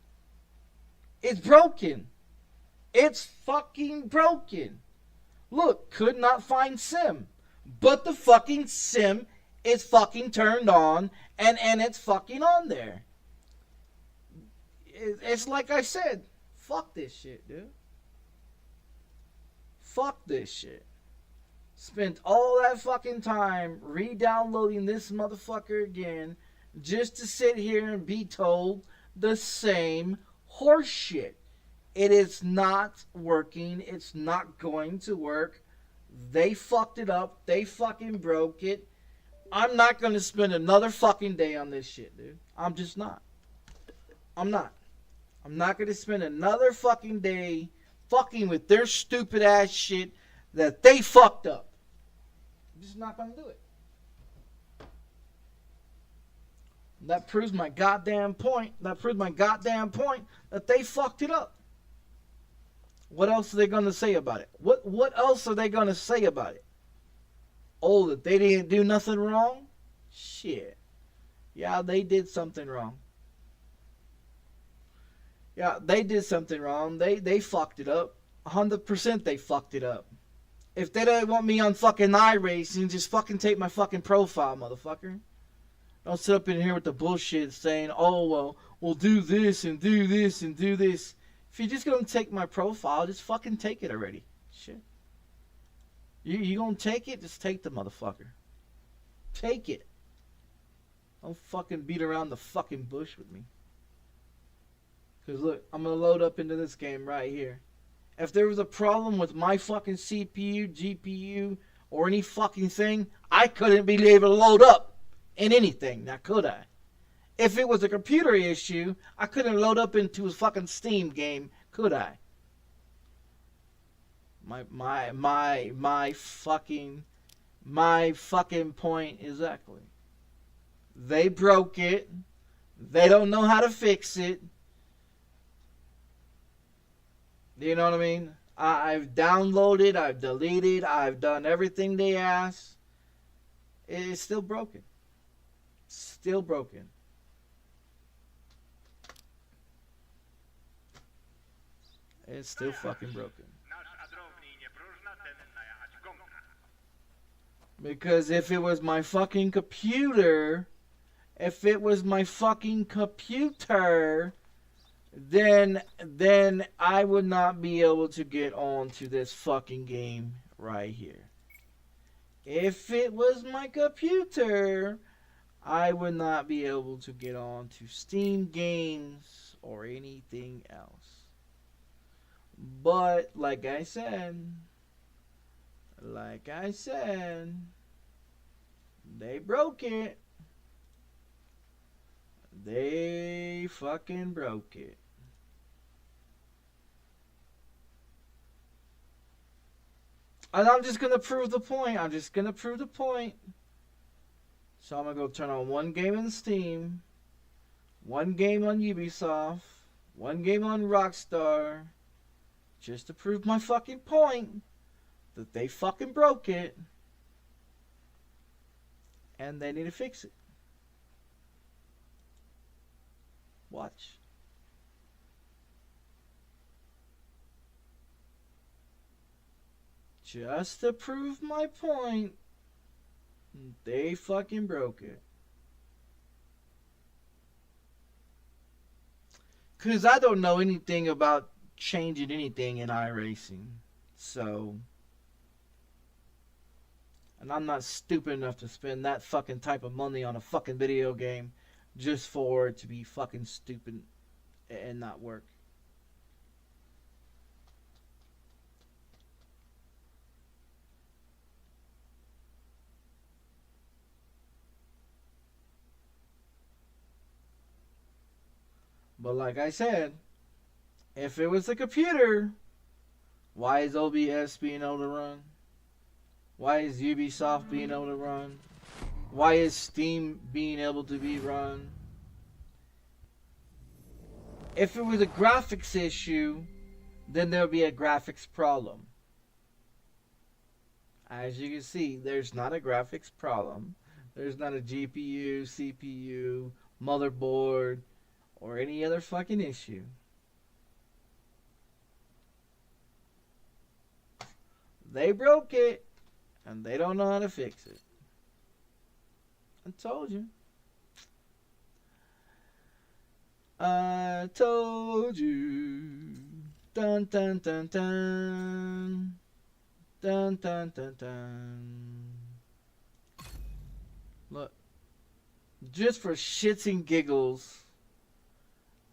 It's broken. It's fucking broken. Look, could not find sim. But the fucking sim is fucking turned on and it's fucking on there. It's like I said, fuck this shit, dude. Fuck this shit. Spent all that fucking time re-downloading this motherfucker again just to sit here and be told the same horse shit. It is not working. It's not going to work. They fucked it up. They fucking broke it. I'm not going to spend another fucking day on this shit, dude. I'm just not. I'm not. I'm not going to spend another fucking day fucking with their stupid ass shit that they fucked up. I'm just not going to do it. That proves my goddamn point. That proves my goddamn point that they fucked it up. What else are they going to say about it? What else are they going to say about it? Oh, that they didn't do nothing wrong? Shit. Yeah, they did something wrong. Yeah, they did something wrong. They fucked it up. 100% they fucked it up. If they don't want me on fucking iRacing, just fucking take my fucking profile, motherfucker. Don't sit up in here with the bullshit saying, oh, well, we'll do this and do this and do this. If you're just gonna take my profile, just fucking take it already. Shit. You gonna take it? Just take the motherfucker. Take it. Don't fucking beat around the fucking bush with me. Because look, I'm going to load up into this game right here. If there was a problem with my fucking CPU, GPU, or any fucking thing, I couldn't be able to load up in anything. Now, could I? If it was a computer issue, I couldn't load up into a fucking Steam game, could I? My fucking point exactly. They broke it. They don't know how to fix it. You know what I mean? I've downloaded, I've deleted, I've done everything they asked. It's still broken. Still broken. It's still fucking broken. Because if it was my fucking computer, then I would not be able to get on to this fucking game right here. If it was my computer, I would not be able to get on to Steam games or anything else. But like I said, they broke it. They fucking broke it. And I'm just gonna prove the point. So I'm gonna go turn on one game in Steam, one game on Ubisoft, one game on Rockstar, just to prove my fucking point that they fucking broke it and they need to fix it. Watch. Just to prove my point, they fucking broke it. Because I don't know anything about changing anything in iRacing. So, and I'm not stupid enough to spend that fucking type of money on a fucking video game just for it to be fucking stupid and not work. But like I said, if it was a computer, why is OBS being able to run? Why is Ubisoft being able to run? Why is Steam being able to be run? If it was a graphics issue, then there'll be a graphics problem. As you can see, there's not a graphics problem. There's not a GPU, CPU, motherboard, or any other fucking issue. They broke it, and they don't know how to fix it. I told you. I told you. Dun dun dun dun. Dun dun dun dun. Look. Just for shits and giggles,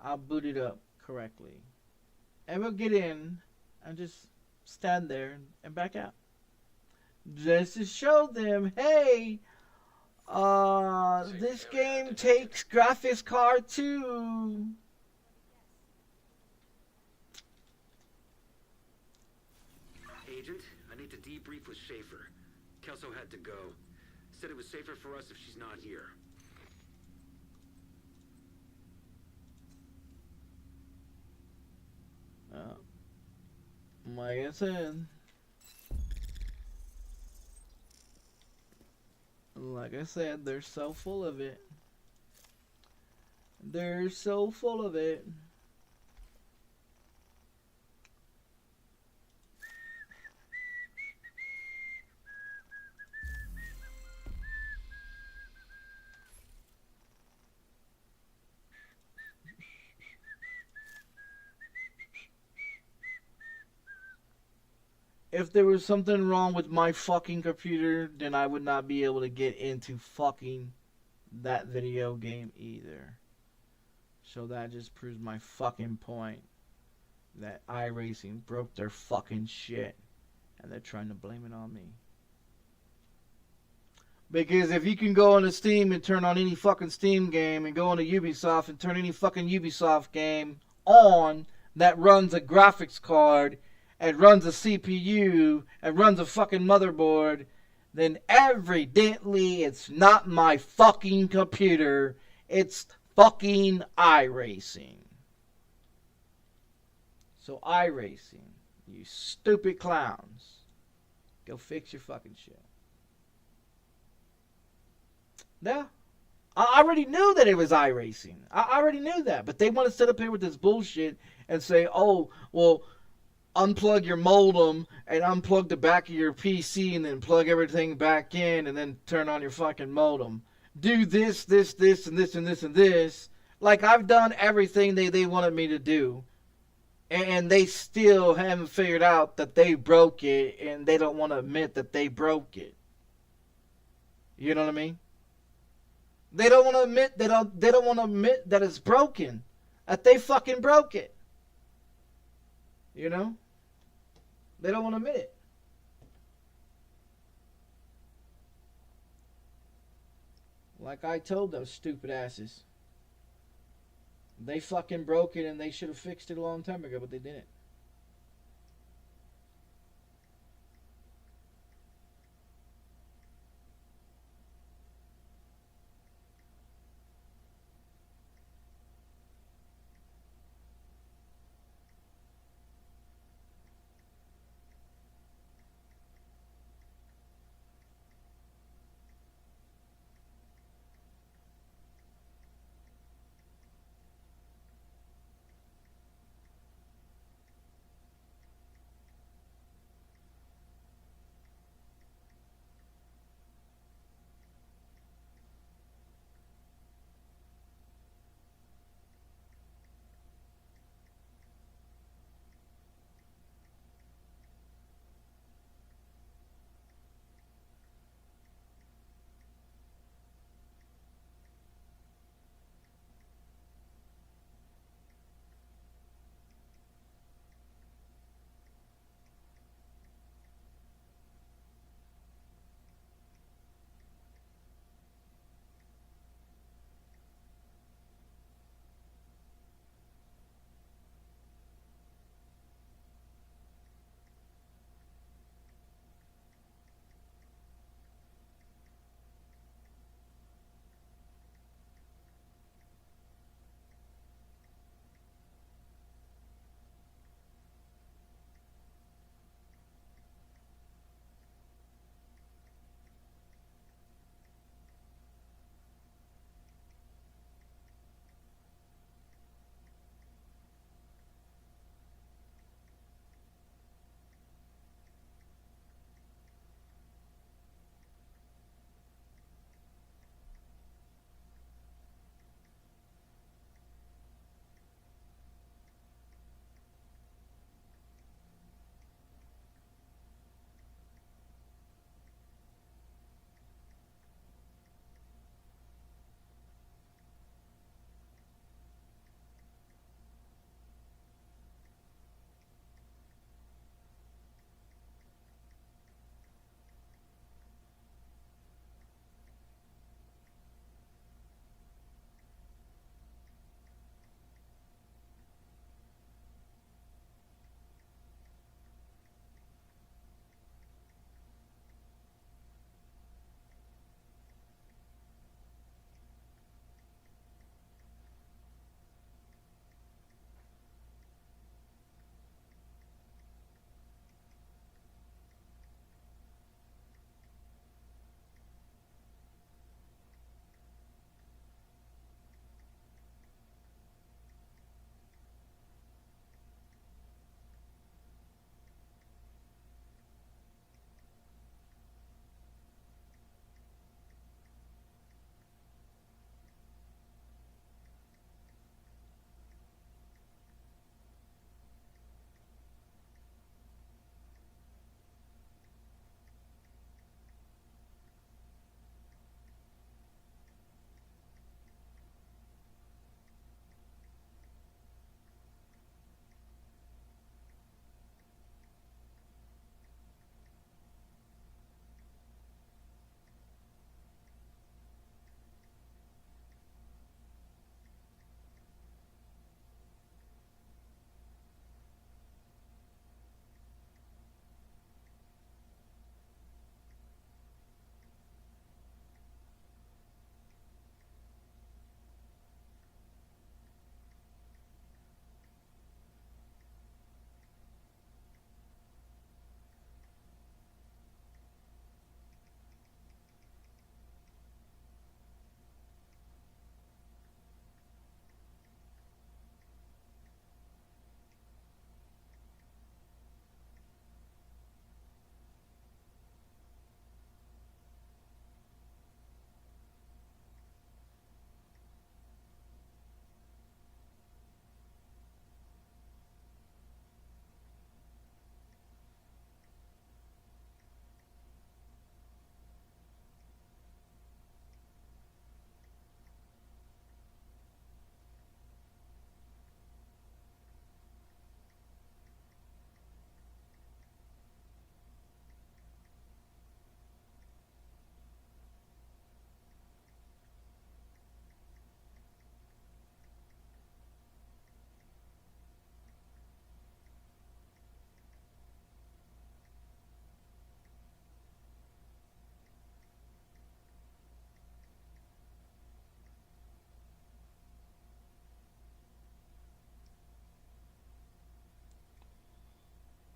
I'll boot it up correctly. And we'll get in and just stand there and back out. Just to show them, hey, this game takes graphics card too. Agent, I need to debrief with Schaefer. Kelso had to go. Said it was safer for us if she's not here. Like I said. Like I said, they're so full of it. They're so full of it. if there was something wrong with my fucking computer, then I would not be able to get into fucking that video game either. So that just proves my fucking point that iRacing broke their fucking shit and they're trying to blame it on me. Because if you can go onto Steam and turn on any fucking Steam game and go onto Ubisoft and turn any fucking Ubisoft game on that runs a graphics card and runs a CPU and runs a fucking motherboard, then evidently it's not my fucking computer. It's fucking iRacing. So iRacing, you stupid clowns, go fix your fucking shit. Yeah, I already knew that it was iRacing. I already knew that. But they want to sit up here with this bullshit and say, oh, well, unplug your modem and unplug the back of your PC and then plug everything back in and then turn on your fucking modem. Do this, this, this, and this, and this, and this. Like, I've done everything they wanted me to do. And they still haven't figured out that they broke it and they don't want to admit that they broke it. You know what I mean? They don't want to admit they don't want to admit that it's broken. That they fucking broke it. You know? They don't want to admit it. Like I told those stupid asses. They fucking broke it and they should have fixed it a long time ago, but they didn't.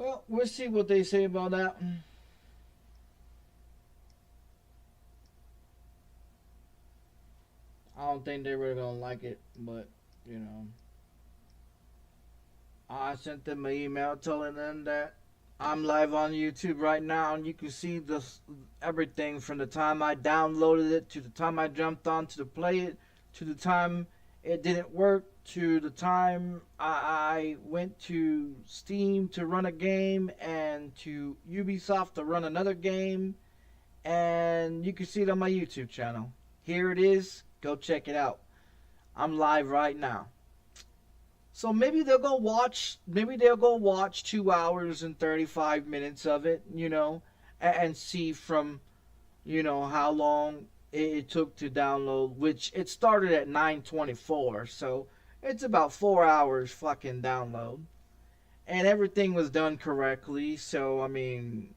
Well, we'll see what they say about that. I don't think they're really gonna like it, but you know, I sent them an email telling them that I'm live on YouTube right now, and you can see everything from the time I downloaded it to the time I jumped on to play it, to the time it didn't work, to the time I went to Steam to run a game and to Ubisoft to run another game, and you can see it on my YouTube channel. Here it is. Go check it out. I'm live right now. So maybe they'll go watch 2 hours and 35 minutes of it, you know, and see from, you know, how long it took to download, which it started at 9:24, so it's about 4 hours fucking download. And everything was done correctly, so I mean,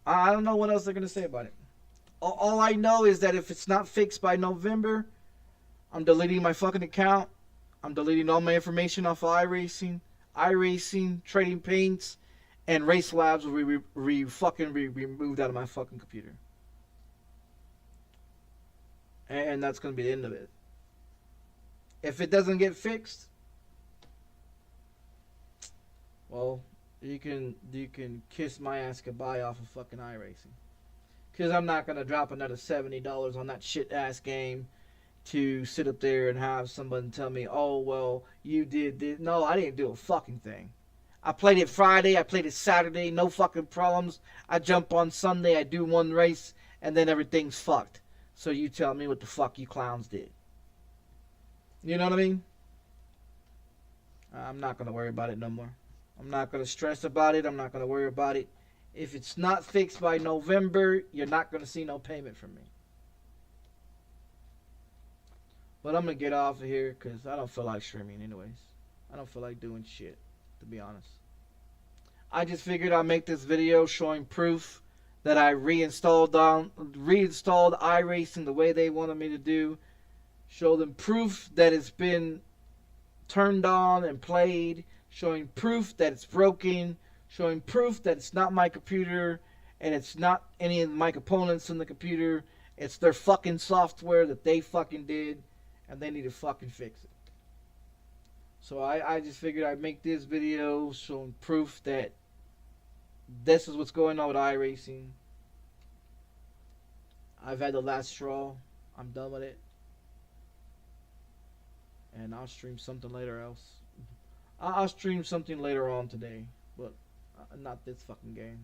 I don't know what else they're going to say about it. All I know is that if it's not fixed by November, I'm deleting my fucking account. I'm deleting all my information off of iRacing, Trading Paints, and Race Labs will be removed out of my fucking computer. And that's going to be the end of it. If it doesn't get fixed, well, you can kiss my ass goodbye off of fucking iRacing. Because I'm not going to drop another $70 on that shit ass game to sit up there and have someone tell me, oh, well, you did this. No, I didn't do a fucking thing. I played it Friday, I played it Saturday, no fucking problems. I jump on Sunday, I do one race, and then everything's fucked. So you tell me what the fuck you clowns did. You know what I mean? I'm not going to worry about it no more. I'm not going to stress about it. I'm not going to worry about it. If it's not fixed by November, you're not going to see no payment from me. But I'm going to get off of here because I don't feel like streaming anyways. I don't feel like doing shit, to be honest. I just figured I'd make this video showing proof that I reinstalled iRacing the way they wanted me to do. Show them proof that it's been turned on and played. Showing proof that it's broken. Showing proof that it's not my computer and it's not any of my components in the computer. It's their fucking software that they fucking did, and they need to fucking fix it. So I just figured I'd make this video showing proof that this is what's going on with iRacing. I've had the last straw. I'm done with it. And I'll stream something later else. I'll stream something later on today, but not this fucking game.